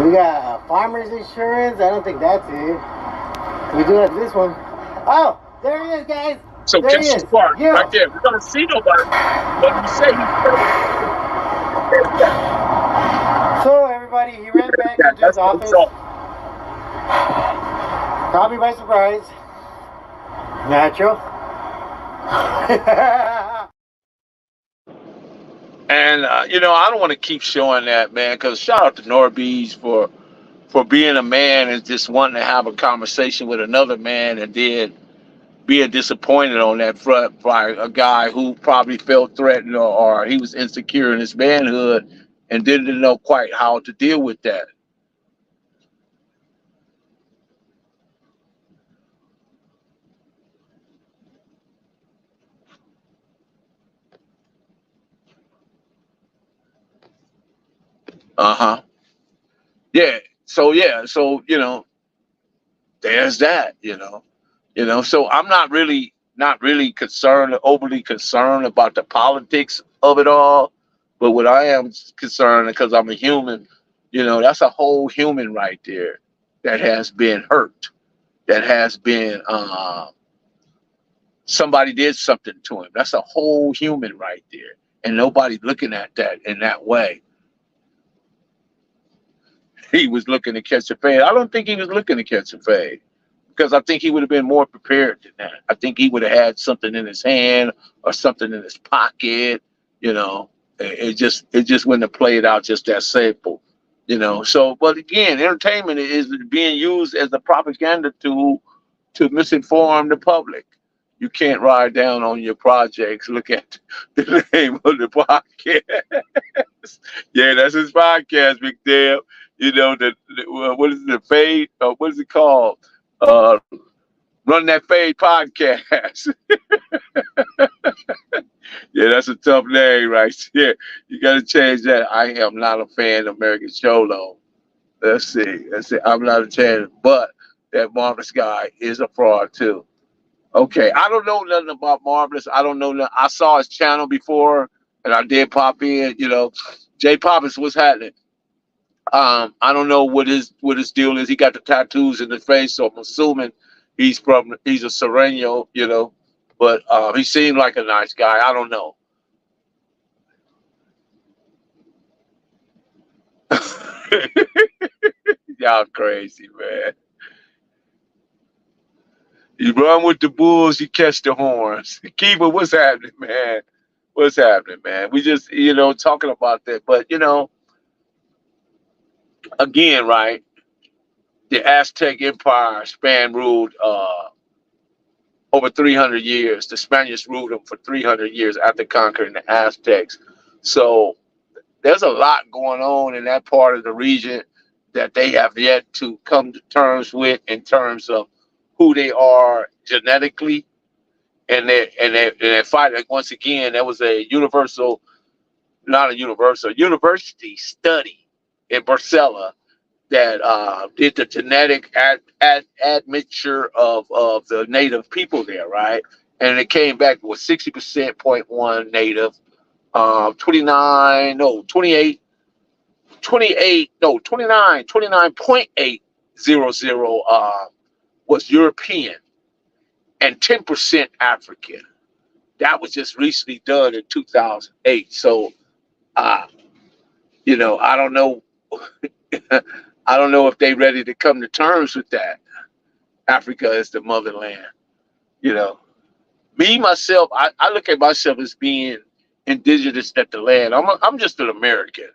We got farmer's insurance. I don't think that's it. We do have this one. Oh, there he is, guys. So there catch the part right there. We don't see nobody. But you say he's So everybody, he ran back into his office. Caught me by surprise. Natural. And I don't want to keep showing that, man, because shout out to Norbeez for being a man and just wanting to have a conversation with another man, and then being disappointed on that front by a guy who probably felt threatened or he was insecure in his manhood and didn't know quite how to deal with that. Uh-huh. Yeah. So there's that, So I'm not really overly concerned about the politics of it all. But what I am concerned, because I'm a human, that's a whole human right there that has been hurt, that has been somebody did something to him. That's a whole human right there. And nobody's looking at that in that way. He was looking to catch a fade. I don't think he was looking to catch a fade, because I think he would have been more prepared than that. I think he would have had something in his hand or something in his pocket. It just wouldn't have played out just that simple. So, but again, entertainment is being used as a propaganda tool to misinform the public. You can't ride down on your projects. Look at the name of the podcast. Yeah, that's his podcast, Big Dale. What is it, the fade? What is it called? Run That Fade podcast. Yeah, that's a tough name right there. You got to change that. I am not a fan of American Cholo. Let's see. I'm not a fan, but that Marvelous guy is a fraud too. Okay, I don't know nothing about Marvelous. I don't know nothing. I saw his channel before, and I did pop in. Jay Poppins, what's happening? I don't know what his deal is. He got the tattoos in the face, so I'm assuming he's a Sereno, but he seemed like a nice guy. I don't know. Y'all crazy, man. You run with the bulls, you catch the horns. Keeper, what's happening, man? What's happening, man? We just, talking about that, but again, right? The Aztec Empire ruled over 300 years. The Spaniards ruled them for 300 years after conquering the Aztecs. So there's a lot going on in that part of the region that they have yet to come to terms with in terms of who they are genetically, and they fight. Like, once again, there was a university study in Barcelona that did the genetic admixture of the native people there, right? And it came back with 60% point one native, 29.800 was European and 10% African. That was just recently done in 2008. So, I don't know. I don't know if they're ready to come to terms with that. Africa is the motherland. Me, myself, I look at myself as being indigenous at the land. I'm just an American.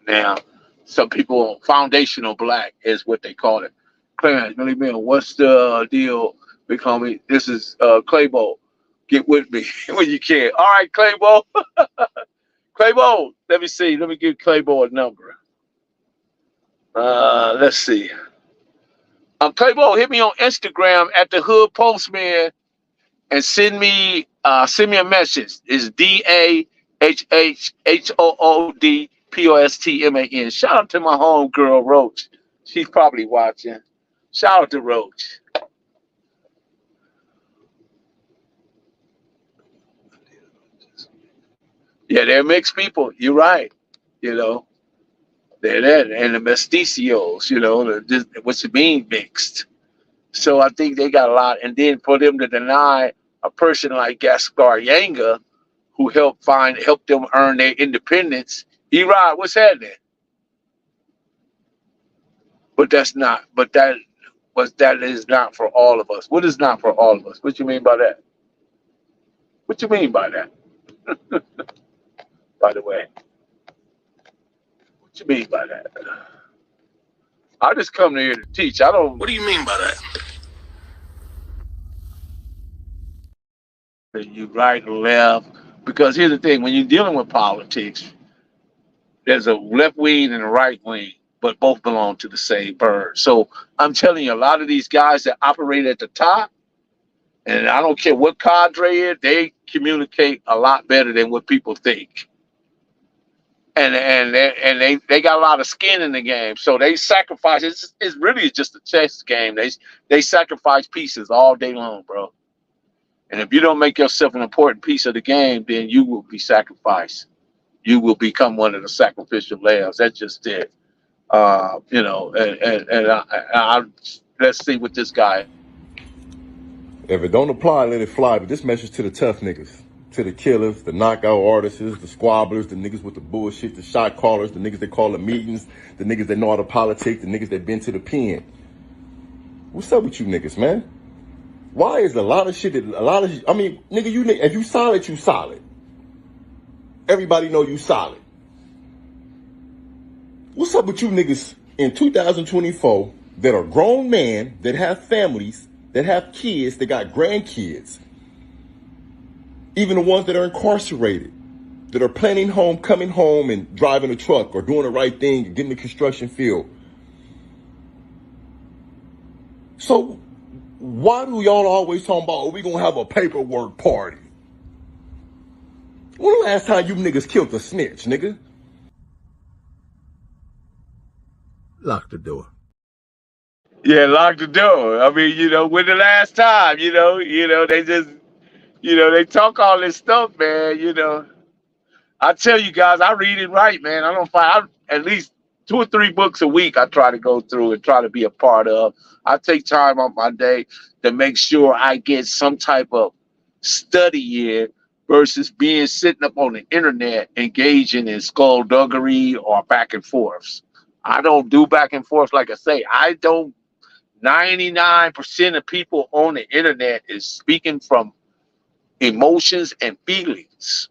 Now, some people, foundational black is what they call it. Clarence, Billy Bill, what's the deal? They call me, this is Claybo. Get with me when you can. All right, Claybo. Claybo, let me see. Let me give Claybo a number. Let's see. Claybo, hit me on Instagram at the Hood Postman and send me a message. It's DAHHHOODPOSTMAN. Shout out to my homegirl Roach. She's probably watching. Shout out to Roach. Yeah, they're mixed people. You're right. They're that, and the mesticios. What's it mean, mixed? So I think they got a lot. And then for them to deny a person like Gaspar Yanga, who helped them earn their independence, Erod, what's happening? But that is not for all of us. What is not for all of us? What you mean by that? What you mean by that? By the way, what you mean by that? I just come here to teach. I don't. What do you mean by that? You right or left. Because here's the thing: when you're dealing with politics, there's a left wing and a right wing, but both belong to the same bird. So I'm telling you, a lot of these guys that operate at the top, and I don't care what cadre it is, they communicate a lot better than what people think. And they got a lot of skin in the game, so they sacrifice. It's really just a chess game. They sacrifice pieces all day long, bro. And if you don't make yourself an important piece of the game, then you will be sacrificed. You will become one of the sacrificial lambs. That's just it. Let's see what this guy. If it don't apply, let it fly. But this message to the tough niggas, to the killers, the knockout artists, the squabblers, the niggas with the bullshit, the shot callers, the niggas that call the meetings, the niggas that know how to politic, the niggas that been to the pen. What's up with you niggas, man? Why is a lot of shit nigga, if you solid, you solid. Everybody know you solid. What's up with you niggas in 2024 that are grown men, that have families, that have kids, that got grandkids? Even the ones that are incarcerated, that are planning home, coming home and driving a truck or doing the right thing and getting the construction field. So why do y'all always talking about, we gonna have a paperwork party? When the last time you niggas killed a snitch, nigga? Lock the door. Yeah, lock the door. I mean, when the last time, they just, they talk all this stuff, man. I tell you guys, I read and write, man. I don't find at least 2 or 3 books a week I try to go through and try to be a part of. I take time on my day to make sure I get some type of study in versus being sitting up on the internet engaging in skullduggery or back and forths. I don't do back and forth. Like I say, 99% of people on the internet is speaking from emotions and feelings.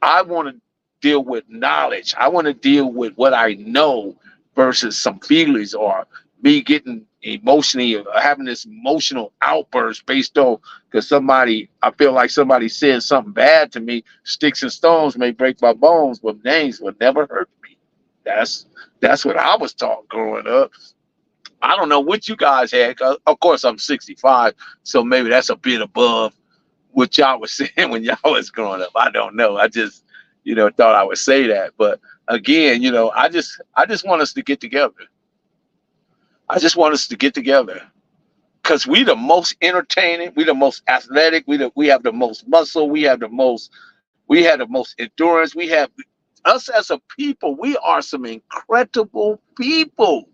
I want to deal with knowledge. I want to deal with what I know versus some feelings or me getting emotionally or having this emotional outburst based on because I feel like somebody said something bad to me. Sticks and stones may break my bones, but names will never hurt me. That's what I was taught growing up. I don't know what you guys had. 'Cause of course, I'm 65, so maybe that's a bit above what y'all was saying when y'all was growing up. I don't know. I just, thought I would say that. But again, I just want us to get together. I just want us to get together because we the most entertaining, we the most athletic, we have the most muscle, we have the most endurance. We have us as a people. We are some incredible people.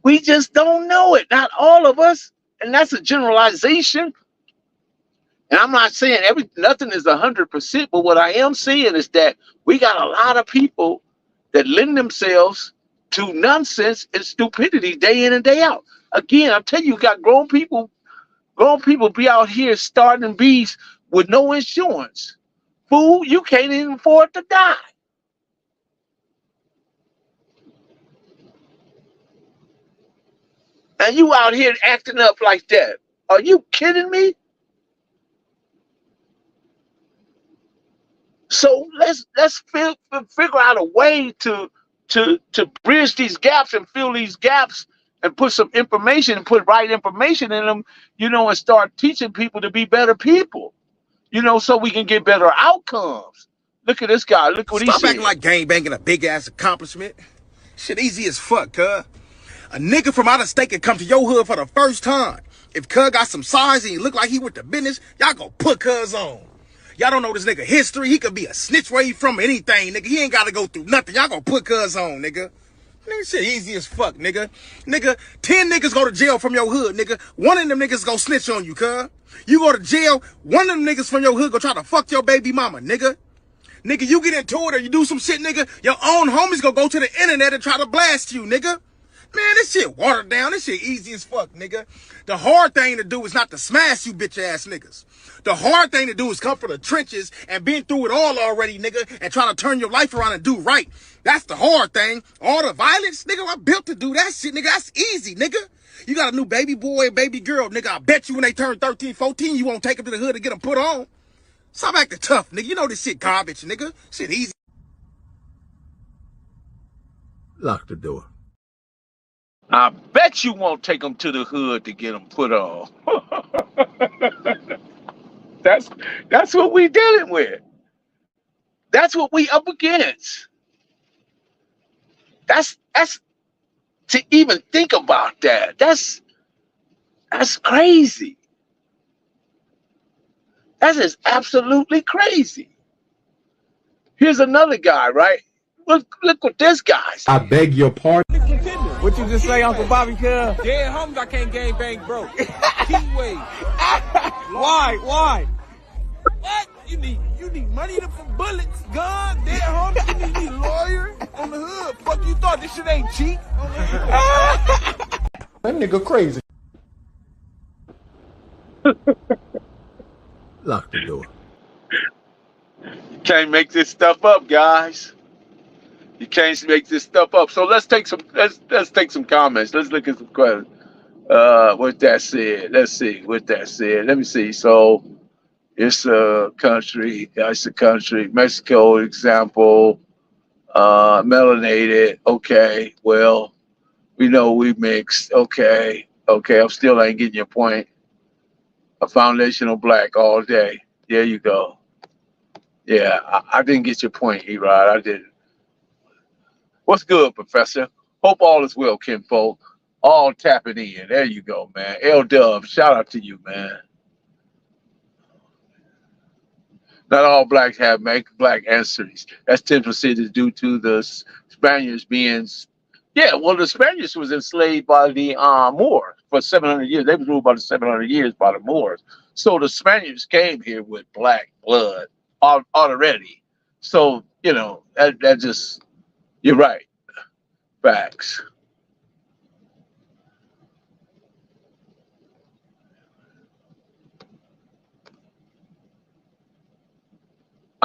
We just don't know it. Not all of us, and that's a generalization. And I'm not saying nothing is 100%, but what I am saying is that we got a lot of people that lend themselves to nonsense and stupidity day in and day out. Again, I'm telling you, you got grown people be out here starting bees with no insurance. Fool, you can't even afford to die. And you out here acting up like that. Are you kidding me? So let's figure out a way to bridge these gaps and fill these gaps and put some information and put right information in them, and start teaching people to be better people, so we can get better outcomes. Look at this guy. Look what he Stop acting said. like gangbanging a big ass accomplishment. Shit easy as fuck, cuz. A nigga from out of state can come to your hood for the first time. If cuz got some size and he look like he with the business, y'all go put cuz on. Y'all don't know this nigga history. He could be a snitch where he from anything, nigga. He ain't gotta go through nothing. Y'all gonna put cuz on, nigga. Nigga, shit easy as fuck, nigga. Nigga, 10 niggas go to jail from your hood, nigga. One of them niggas go snitch on you, cuz. You go to jail, one of them niggas from your hood go try to fuck your baby mama, nigga. Nigga, you get into it or you do some shit, nigga, your own homies gonna go to the internet and try to blast you, nigga. Man, this shit watered down. This shit easy as fuck, nigga. The hard thing to do is not to smash you bitch ass niggas. The hard thing to do is come from the trenches and been through it all already, nigga, and try to turn your life around and do right. That's the hard thing. All the violence, nigga, I'm built to do that shit, nigga. That's easy, nigga. You got a new baby boy and baby girl, nigga. I bet you when they turn 13, 14, you won't take them to the hood and get them put on. Stop acting tough, nigga. You know this shit garbage, nigga. Shit easy. Lock the door. I bet you won't take them to the hood to get them put on. that's that's what we dealing with. That's what we up against. That's to even think about that. That's crazy. That is absolutely crazy. Here's another guy, right? Look what this guy's. I beg your pardon. What you just say, Uncle Bobby, cuz? Dead homies, I can't gang bang broke. Keyway. Why? What? You need money for bullets, gun, dead homies, you need lawyer on the hood. Fuck you thought this shit ain't cheap? That nigga crazy. Lock the door. Can't make this stuff up, guys. You can't make this stuff up. So let's take some comments. Let's look at some questions. What that said. Let's see what that said. Let me see. So it's a country. It's a country. Mexico example. Melanated. Okay. Well, we know we mixed. Okay. I still ain't getting your point. A foundational black all day. There you go. Yeah, I didn't get your point, Erod. I didn't. What's good, Professor? Hope all is well, kinfolk. All tapping in. There you go, man. L Dub, shout out to you, man. Not all blacks have black ancestries. That's 10% due to the Spaniards being. Yeah, well, the Spaniards was enslaved by the Moors for 700 years. They was ruled by the 700 years by the Moors. So the Spaniards came here with black blood already. So, that just, you're right. Facts.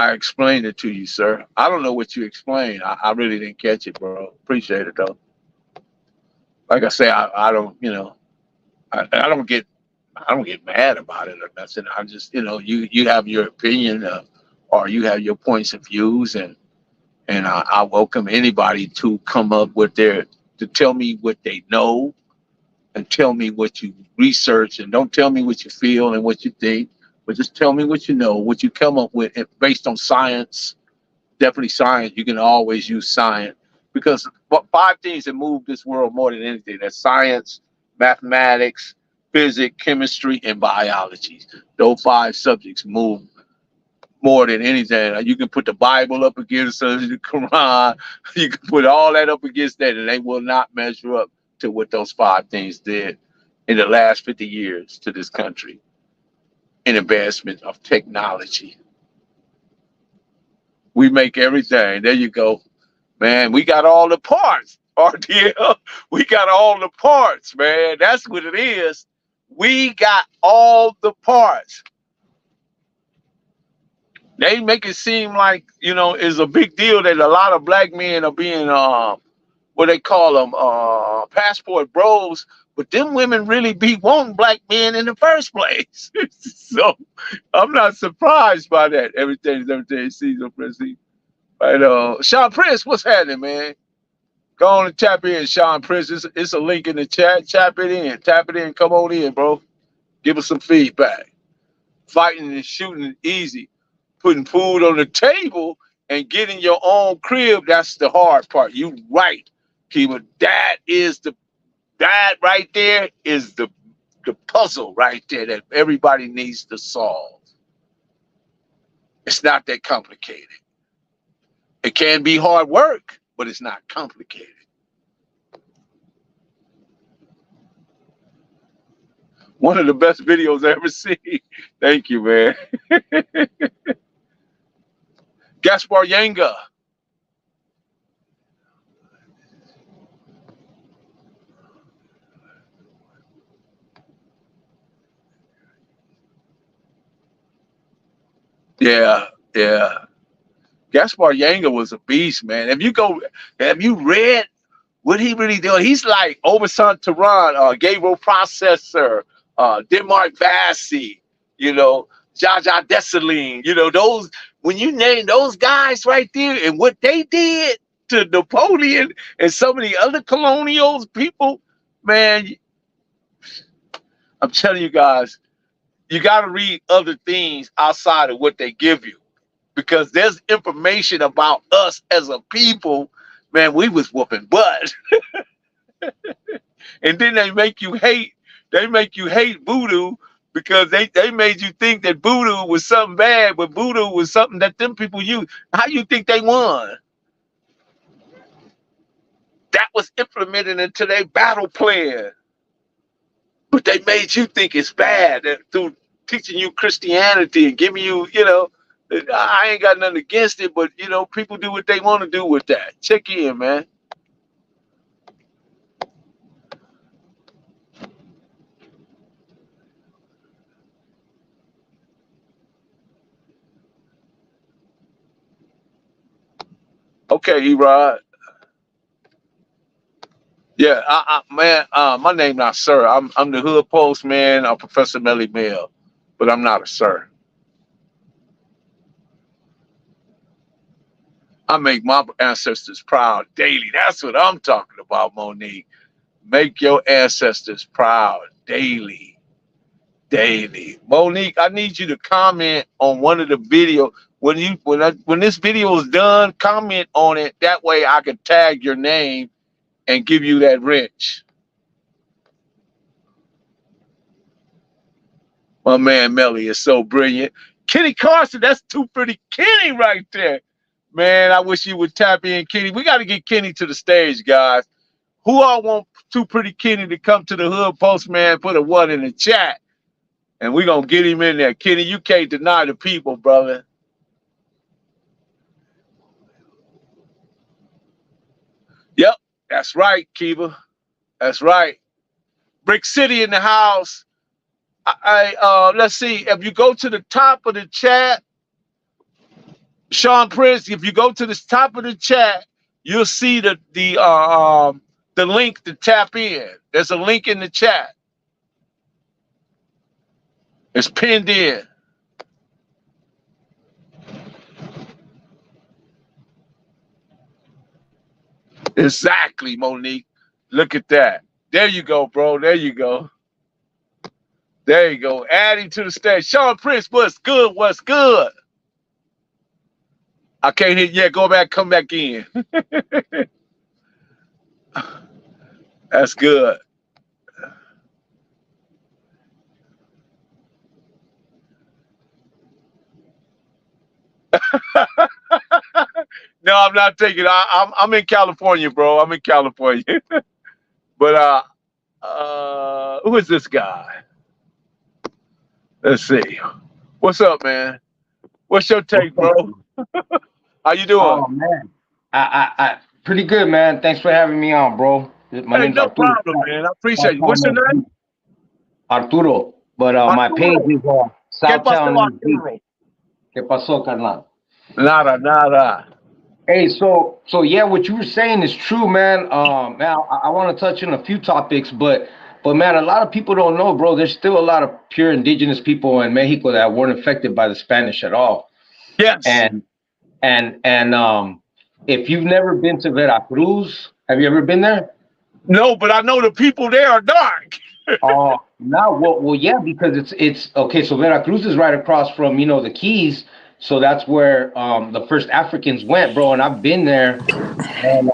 I explained it to you, sir. I don't know what you explained. I really didn't catch it, bro. Appreciate it though. Like I say, I don't, I don't get mad about it or nothing. I just, you have your opinion, or you have your points of views, and I welcome anybody to come up with to tell me what they know and tell me what you research, and don't tell me what you feel and what you think, but just tell me what you know, what you come up with, and based on science. Definitely science. You can always use science, because what five things that move this world more than anything: that's science, mathematics, physics, chemistry, and biology. Those five subjects move more than anything. You can put the Bible up against the Quran. You can put all that up against that, and they will not measure up to what those five things did in the last 50 years to this country in advancement of technology. We make everything. There you go. Man, we got all the parts, RDL. We got all the parts, man. That's what it is. We got all the parts. They make it seem like, it's a big deal that a lot of black men are being, what they call them, passport bros. But them women really be wanting black men in the first place. So I'm not surprised by that. Everything season, Prince. Right, Sean Prince, what's happening, man? Go on and tap in, Sean Prince. It's a link in the chat. Tap it in. Come on in, bro. Give us some feedback. Fighting and shooting is easy. Putting food on the table and getting your own crib, that's the hard part. You right, Kiva. That right there is the puzzle right there that everybody needs to solve. It's not that complicated. It can be hard work, but it's not complicated. One of the best videos I ever seen. Thank you, man. Gaspar Yanga. Yeah. Gaspar Yanga was a beast, man. Have you read what he really doing? He's like Obasan Tehran, Gabriel Processor, Denmark Vesey, Jaja Dessalines, those, when you name those guys right there and what they did to Napoleon and some of the other colonials, people, man, I'm telling you guys, you got to read other things outside of what they give you, because there's information about us as a people. Man, we was whooping butt. And then they make you hate voodoo, because they made you think that voodoo was something bad, but voodoo was something that them people used. How you think they won? That was implemented into their battle plan. But they made you think it's bad through teaching you Christianity and giving you, I ain't got nothing against it, but, people do what they want to do with that. Check in, man. Okay, Erod. Yeah, man, my name not sir. I'm the hood postman. I'm Professor Melly Mel, but I'm not a sir. I make my ancestors proud daily. That's what I'm talking about, Monique. Make your ancestors proud daily. Monique, I need you to comment on one of the videos. When this video is done, comment on it. That way I can tag your name and give you that wrench. My man Melly is so brilliant. Kenny Carson, that's too pretty Kenny right there. Man, I wish you would tap in, Kenny. We got to get Kenny to the stage, guys. Who all want Too Pretty Kenny to come to the Hood Postman? Put a 1 in the chat, and we're going to get him in there. Kenny, you can't deny the people, brother. Yep, that's right, Kiva. That's right. Brick City in the house. Let's see. If you go to the top of the chat, Sean Prince, if you go to the top of the chat, you'll see the link to tap in. There's a link in the chat. It's pinned in. Exactly, Monique. Look at that. There you go, bro. There you go. There you go. Adding to the stage. Sean Prince, what's good? What's good? I can't hear. Yeah, go back. Come back in. That's good. No, I'm not taking. I'm in California, bro. I'm in California. But who is this guy? Let's see. What's up, man? What's your take, bro? How you doing? Oh man, I pretty good, man. Thanks for having me on, bro. My Hey, name's no Arturo. problem, man. I appreciate you. What's your name? Arturo, but my page Arturo. is ¿Qué pasó, Southtown. Arturo? ¿Qué pasó, carnal? Nada, nada. Hey, so yeah, what you were saying is true, man. Now I want to touch on a few topics, but man, a lot of people don't know, bro. There's still a lot of pure indigenous people in Mexico that weren't affected by the Spanish at all. Yes. And if you've never been to Veracruz, have you ever been there? No, but I know the people there are dark. Oh, no, well, yeah, because it's okay. So Veracruz is right across from the Keys, so that's where the first Africans went, bro. And I've been there, and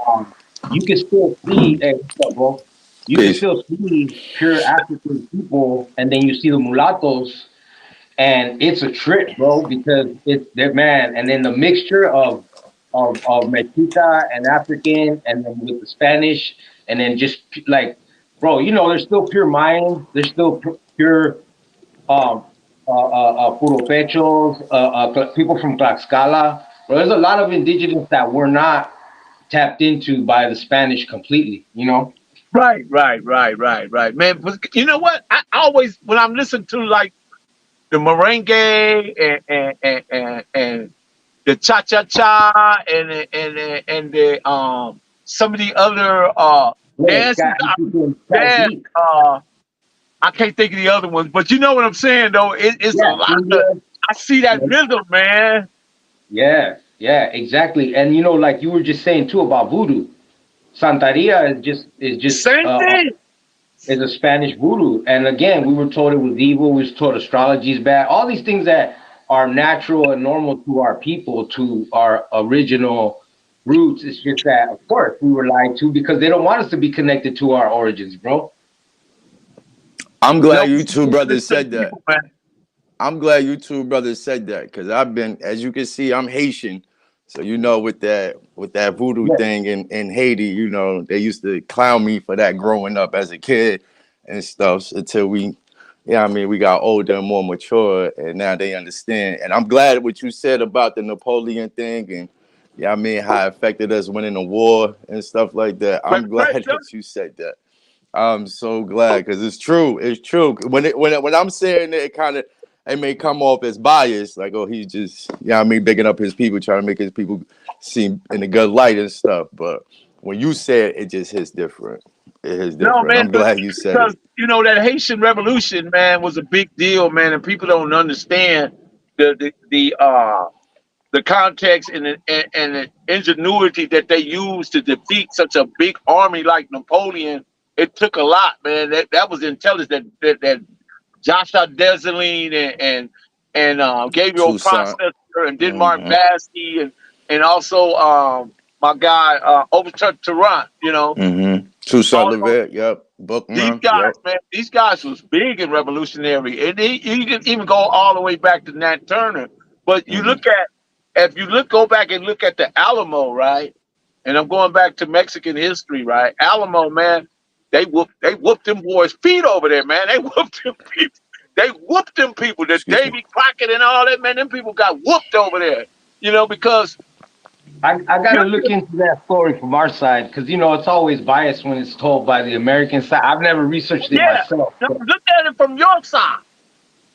you can still see, hey, what's up, bro? You can still see pure African people, and then you see the mulattoes, and it's a trip, bro, because it's that man, and then the mixture of Mestiza and African, and then with the Spanish, and then just like, bro, there's still pure Mayans, there's still pure Purupechos, people from Tlaxcala. Bro, there's a lot of indigenous that were not tapped into by the Spanish completely, Right. Man, you know what? I always, when I'm listening to like the merengue and the cha-cha-cha and the some of the other dances, I can't think of the other ones, but you know what I'm saying, though. It's a lot of, I see that rhythm, man. Yeah, exactly. And like you were just saying too about voodoo, Santeria is just Same thing. Is a Spanish voodoo. And again, we were told it was evil. We were told astrology is bad. All these things that are natural and normal to our people, to our original roots. It's just that, of course, we were lied to because they don't want us to be connected to our origins, bro. I'm glad you two brothers said that. I'm glad you two brothers said that because I've been, as you can see, I'm Haitian. So with that voodoo thing in Haiti, they used to clown me for that growing up as a kid and stuff until we got older and more mature, and now they understand. And I'm glad what you said about the Napoleon thing and how it affected us winning the war and stuff like that. I'm glad that you said that. I'm so glad because it's true. It's true. When I'm saying it may come off as biased, like, oh, he's just, bigging up his people, trying to make his people seem in a good light and stuff. But when you say it just hits different. It hits different. No, man, I'm glad you said it. That Haitian Revolution, man, was a big deal, man, and people don't understand the context and the ingenuity that they used to defeat such a big army like Napoleon. It took a lot, man. That was intelligence that Joshua Dessalines and Gabriel Processor and Denmark Baski and also my guy Overton Tarrant, Toussaint Louverture, yep. Bookman, these guys, man, these guys was big and revolutionary, and you can even go all the way back to Nat Turner. But you go back and look at the Alamo, right? And I'm going back to Mexican history, right? Alamo, man. They whooped them boys' feet over there, man. They whooped them people. They whooped them people. The Davy Crockett and all that, man. Them people got whooped over there, because I got to look into that story from our side because it's always biased when it's told by the American side. I've never researched it myself. Look at it from your side.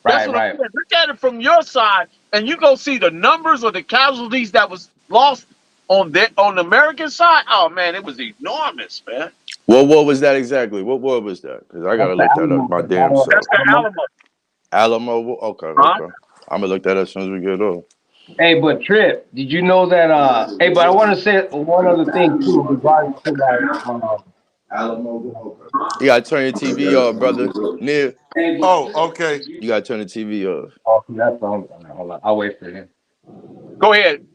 That's what I'm saying. Look at it from your side, and you go see the numbers of the casualties that was lost on the American side. Oh man, it was enormous, man. What war was that exactly? What war was that? Because I gotta look that up my damn self. That's the Alamo. Alamo. Okay, Huh? okay. I'm gonna look that up as soon as we get off. Hey, but Trip, did you know that? Hey, but I want to say one other thing too regarding to that. You gotta turn your TV off, brother. Neil, Oh, okay. you gotta turn the TV off. Oh, that's hold on. I'll wait for him. Go ahead,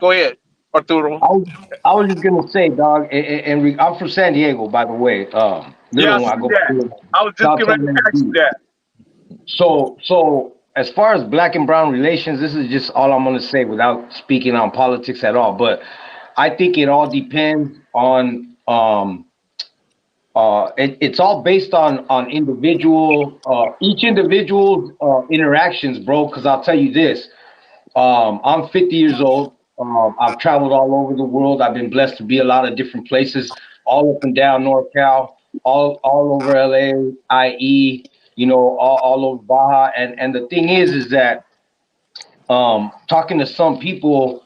Arturo. I was just gonna say, dog, and I'm from San Diego, by the way. Yeah, I was just going to ask you that. So as far as black and brown relations, this is just all I'm gonna say without speaking on politics at all. But I think it all depends on it's all based on individual each individual's interactions, bro. Because I'll tell you this, I'm 50 years old. I've traveled all over the world. I've been blessed to be a lot of different places, all up and down NorCal, all over LA, IE, you know, all over Baja. And the thing is that talking to some people,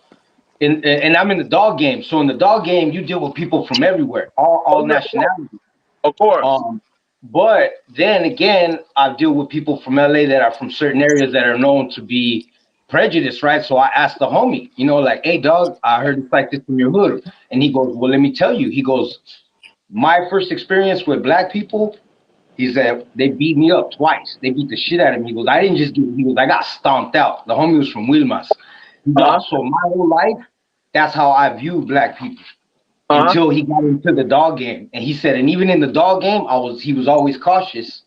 and I'm in the dog game. So in the dog game, you deal with people from everywhere, all nationalities. Of course. But then again, I deal with people from LA that are from certain areas that are known to be prejudiced, right? So I asked the homie, you know, like, hey, dog, I heard it's like this in your hood. And he goes, well, let me tell you. He goes, my first experience with black people, he said, they beat me up twice. They beat the shit out of me. He goes, I didn't just get, he goes, I got stomped out. The homie was from Wilmas. He goes, so my whole life, that's how I view black people. Until he got into the dog game. And he said, and even in the dog game, he was always cautious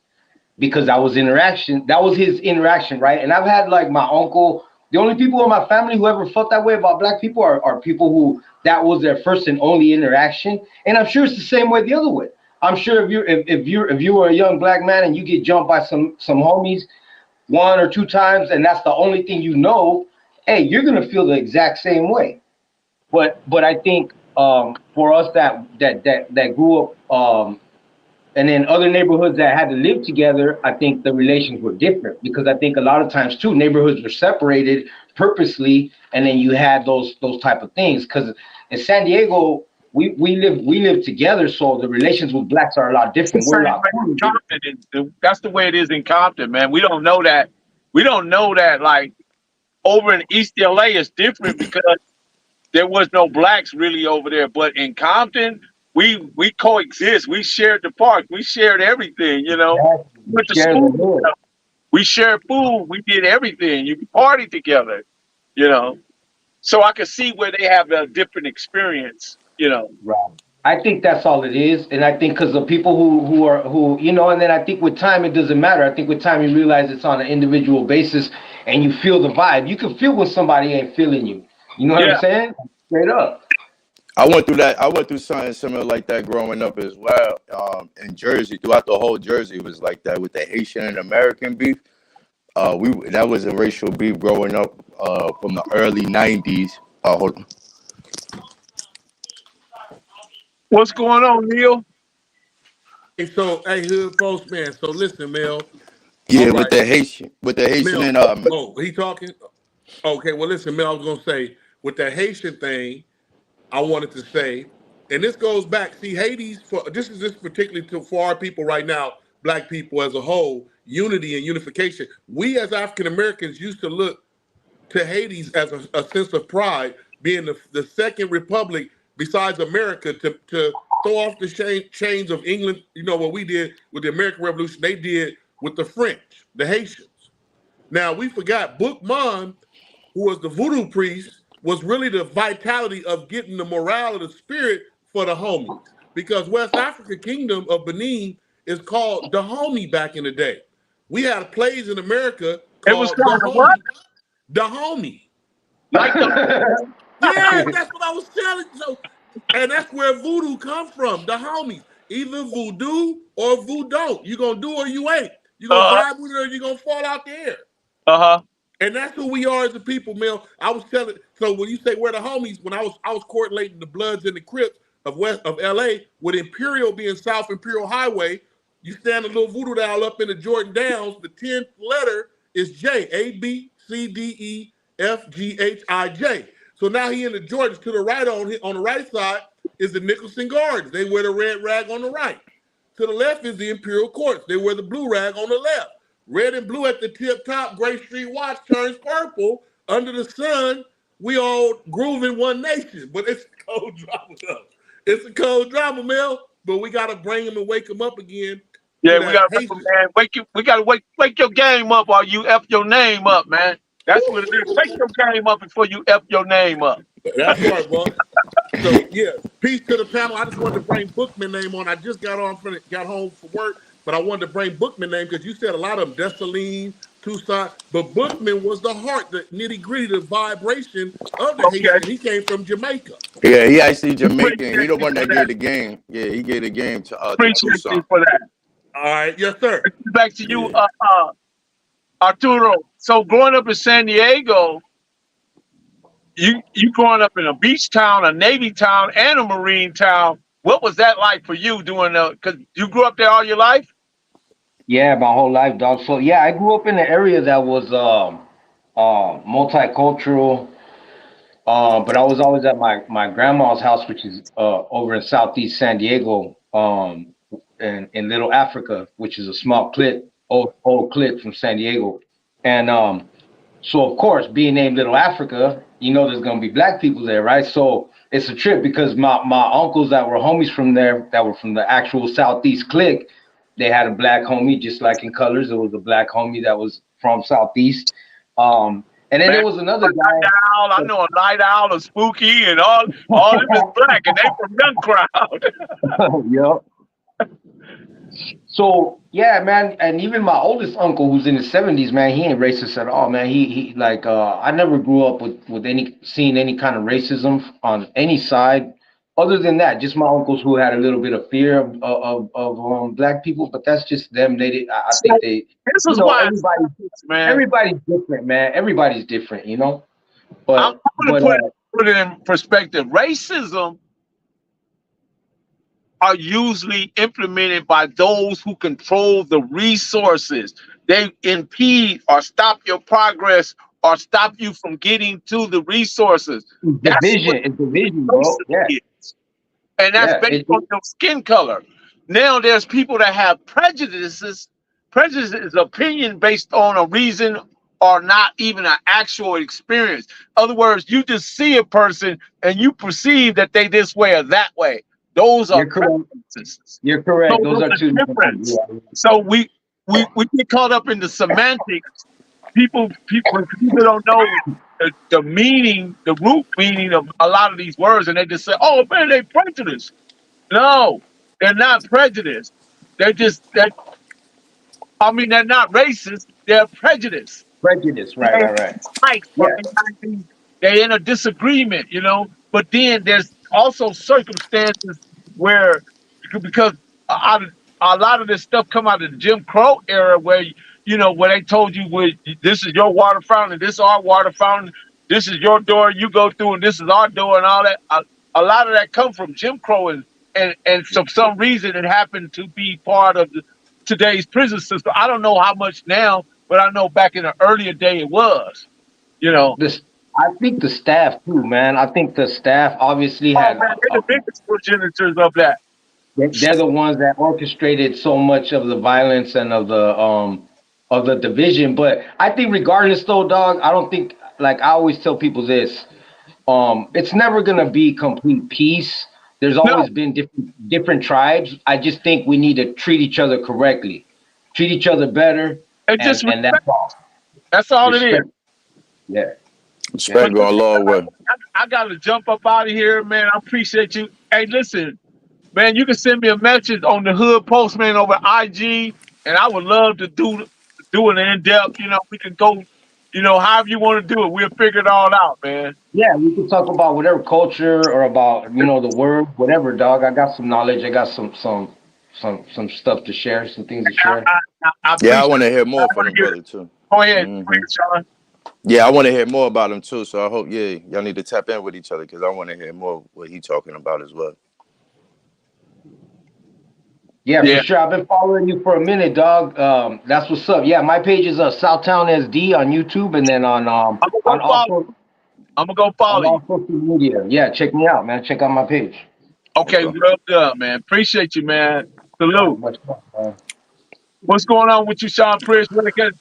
because that was his interaction, right? And I've had like my uncle, the only people in my family who ever felt that way about black people are people who that was their first and only interaction. And I'm sure it's the same way the other way. I'm sure if you were a young black man and you get jumped by some homies 1 or 2 times and that's the only thing you know, hey, you're gonna feel the exact same way. But I think for us that grew up and then other neighborhoods that had to live together, I think the relations were different because I think a lot of times too neighborhoods were separated purposely, and then you had those type of things. Because in San Diego, we live together, so the relations with blacks are a lot different. We're a lot that's the way it is in Compton, man. We don't know that. We don't know that like over in East LA is different because there was no blacks really over there, but in Compton, we coexist. We shared the park. We shared everything, you know. Yeah, we went to school. We shared food. We did everything. You partied together, you know. So I could see where they have a different experience, you know. Right. I think that's all it is, and I think because the people who you know, and then I think with time it doesn't matter. I think with time you realize it's on an individual basis, and you feel the vibe. You can feel when somebody ain't feeling you. You know what I'm saying? Straight up. I went through that. I went through something similar like that growing up as well. In Jersey, throughout the whole Jersey, it was like that with the Haitian and American beef. That was a racial beef growing up from the early '90s. Hold on. What's going on, Neil? Hey, so hey, Hood Postman. So listen, Mel. Yeah, with the Haitian, Mel, and he talking. Okay, well, listen, Mel. I was gonna say with the Haitian thing. I wanted to say, and this goes back. See, Haiti's this particularly for our people right now, black people as a whole, unity and unification. We as African Americans used to look to Haiti's as a sense of pride, being the second republic besides America to throw off the chains of England. You know what we did with the American Revolution, they did with the French, the Haitians. Now we forgot Bookman, who was the voodoo priest, was really the vitality of getting the morale of the spirit for the homies. Because West African Kingdom of Benin is called the homie back in the day. We had plays in America called the homie. What? The homie. Like the yeah, that's what I was telling you. So, and that's where voodoo come from, the homies. Either voodoo or voodoo. You gonna do or you ain't. You gonna vibe with it or you gonna fall out there. And that's who we are as a people, Mel. I was telling. So when you say we're the homies, when I was coordinating the Bloods and the Crips of LA, with Imperial being South Imperial Highway, you stand a little voodoo doll up in the Jordan Downs, the 10th letter is J, ABCDEFGHIJ. So now he in the Jordans. To the right on the right side is the Nicholson Gardens. They wear the red rag on the right. To the left is the Imperial Courts. They wear the blue rag on the left. Red and blue at the tip top. Gray Street Watch turns purple. Under the sun, we all groove in one nation. But it's a cold drama, though. It's a cold drama, Mel. But we gotta bring him and wake him up again. Yeah, we gotta man, we gotta wake your game up or you F your name up, man. That's what it is. Wake your game up before you F your name up. That's right, boss. So yeah, peace to the panel. I just wanted to bring Bookman name on. I just got home from work, but I wanted to bring Bookman name because you said a lot of them, Dessalines, Tucson, but Bookman was the heart, the nitty gritty, the vibration of the Haitian. He came from Jamaica. Yeah, he actually Jamaican. He the one that gave the game. Yeah, he gave the game to Appreciate Tucson. you for that. All right, yes, sir. Back to you, Arturo. So growing up in San Diego, you growing up in a beach town, a Navy town, and a Marine town. What was that like for you doing because you grew up there all your life? Yeah, my whole life, dog. So yeah, I grew up in an area that was multicultural. But I was always at my grandma's house, which is over in Southeast San Diego, in Little Africa, which is a small clip, old clip from San Diego. And so of course, being named Little Africa, you know there's gonna be black people there, right? So it's a trip because my uncles that were homies from there, that were from the actual Southeast clique, they had a black homie, just like in Colors. It was a black homie that was from Southeast. And then there was another guy. I know a Night Owl, a Spooky, and all of them is black, and they from Young Crowd. Yep. So yeah, man, and even my oldest uncle, who's in his 70s, man, he ain't racist at all, man. He like I never grew up with seeing any kind of racism on any side. Other than that, just my uncles who had a little bit of fear of black people, but that's just them. They did. I think they. This is why everybody's different, man. Everybody's different, you know. But I'm going to put it in perspective. Racism are usually implemented by those who control the resources. They impede or stop your progress or stop you from getting to the resources. It's division, bro. Yeah. And that's based on your skin color. Now there's people that have prejudices. Prejudice is opinion based on a reason or not even an actual experience. In other words, you just see a person and you perceive that they this way or that way. Those are prejudices. You're correct. So those are two different. Yeah. So we get caught up in the semantics. People don't know the meaning, the root meaning of a lot of these words, and they just say, "Oh man, they prejudiced." No, they're not prejudiced. They're they're not racist. They're prejudiced. Prejudice, right. They're in a disagreement, you know. But then there's also circumstances where, because a lot of this stuff come out of the Jim Crow era, where where they told you, this is your water fountain, this is our water fountain, this is your door you go through, and this is our door, and all that. A lot of that come from Jim Crow, and for some reason it happened to be part of today's prison system. I don't know how much now, but I know back in the earlier day it was. I think the staff too, man. I think the staff obviously had. They're the biggest progenitors of that. They're the ones that orchestrated so much of the violence and of the division. But I think, regardless, though, dog, I don't think, like I always tell people this, it's never gonna be complete peace. There's always been different tribes. I just think we need to treat each other correctly, treat each other better, and that's all. That's all it is. Yeah. Respect go a long way. I gotta jump up out of here, man. I appreciate you. Hey, listen, man, you can send me a message on the Hood Postman over IG, and I would love to do an in-depth. We can go, however you want to do it. We'll figure it all out, man. Yeah, we can talk about whatever culture or about the word, whatever, dog. I got some knowledge. I got some stuff to share, some things to share. I want to hear more from the brother too. Go ahead, Sean. Yeah, I want to hear more about him too. So I hope, y'all need to tap in with each other because I want to hear more what he's talking about as well. Yeah, for sure. I've been following you for a minute, dog. That's what's up. Yeah, my page is Southtown SD on YouTube, and then on I'm gonna go follow you. all social media. Yeah, check me out, man. Check out my page. Okay, well done, man. Appreciate you, man. Salute. Much love, man. What's going on with you, Sean Prince?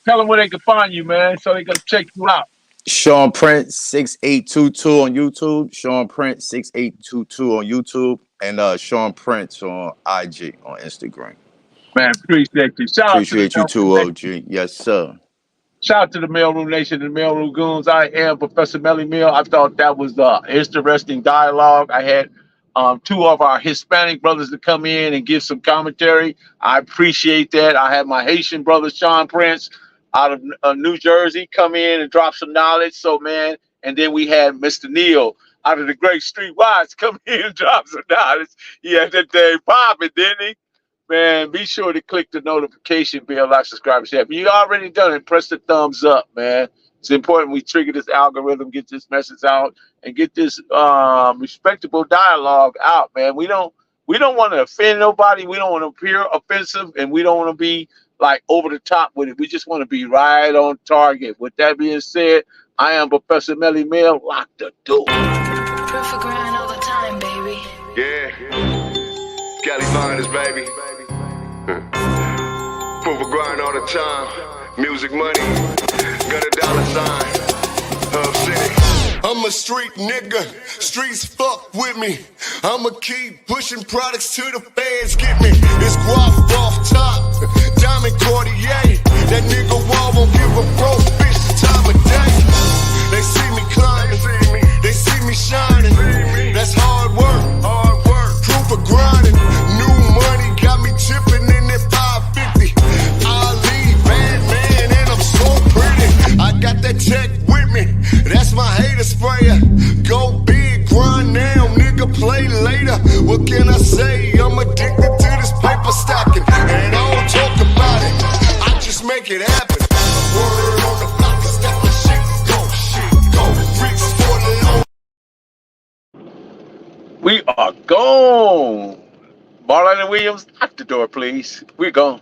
Tell them where they can find you, man, so they can check you out. Sean Prince 6822 on YouTube. Sean Prince 6822 on YouTube, and Sean Prince on IG on Instagram. Man, appreciate you. Appreciate you too, OG. Yes, sir. Shout out to the Mailroom Nation and the Mailroom Goons. I am Professor Melly Mill. I thought that was interesting dialogue. I had two of our Hispanic brothers to come in and give some commentary. I appreciate that. I had my Haitian brother, Sean Prince, out of New Jersey, come in and drop some knowledge. So, man, and then we had Mr. Neil out of the Great Streetwise come in and drop some knowledge. He had that thing popping, didn't he? Man, be sure to click the notification bell, like, subscribe, share. If you already done it, press the thumbs up, man. It's important we trigger this algorithm, get this message out, and get this respectable dialogue out, man. We don't want to offend nobody. We don't want to appear offensive, and we don't want to be like over the top with it. We just want to be right on target. With that being said, I am Professor Melly Mill. Lock the door. Perfect grind all the time, baby. Yeah. Cali Finest, baby. Proof of grind all the time. Music money. Got a dollar sign. Hub City. I'm a street nigga. Streets fuck with me. I'ma keep pushing products to the fans get me. It's guap off top. Diamond Cartier. That nigga wall won't give a pro bitch the time of day. They see me climbing. They see me shining. That's hard work. Proof of grinding. New money got me tipping in that 550. Ali, bad man, and I'm so pretty. I got that tech with me. That's my hater sprayer. Go big, grind now, nigga, play later. What can I say? I'm addicted to this paper stacking. And I don't talk about it. I just make it happen. Word on the block is that the shit go. Freaks for the low. We are gone. Marlon and Williams, lock the door, please. We're gone.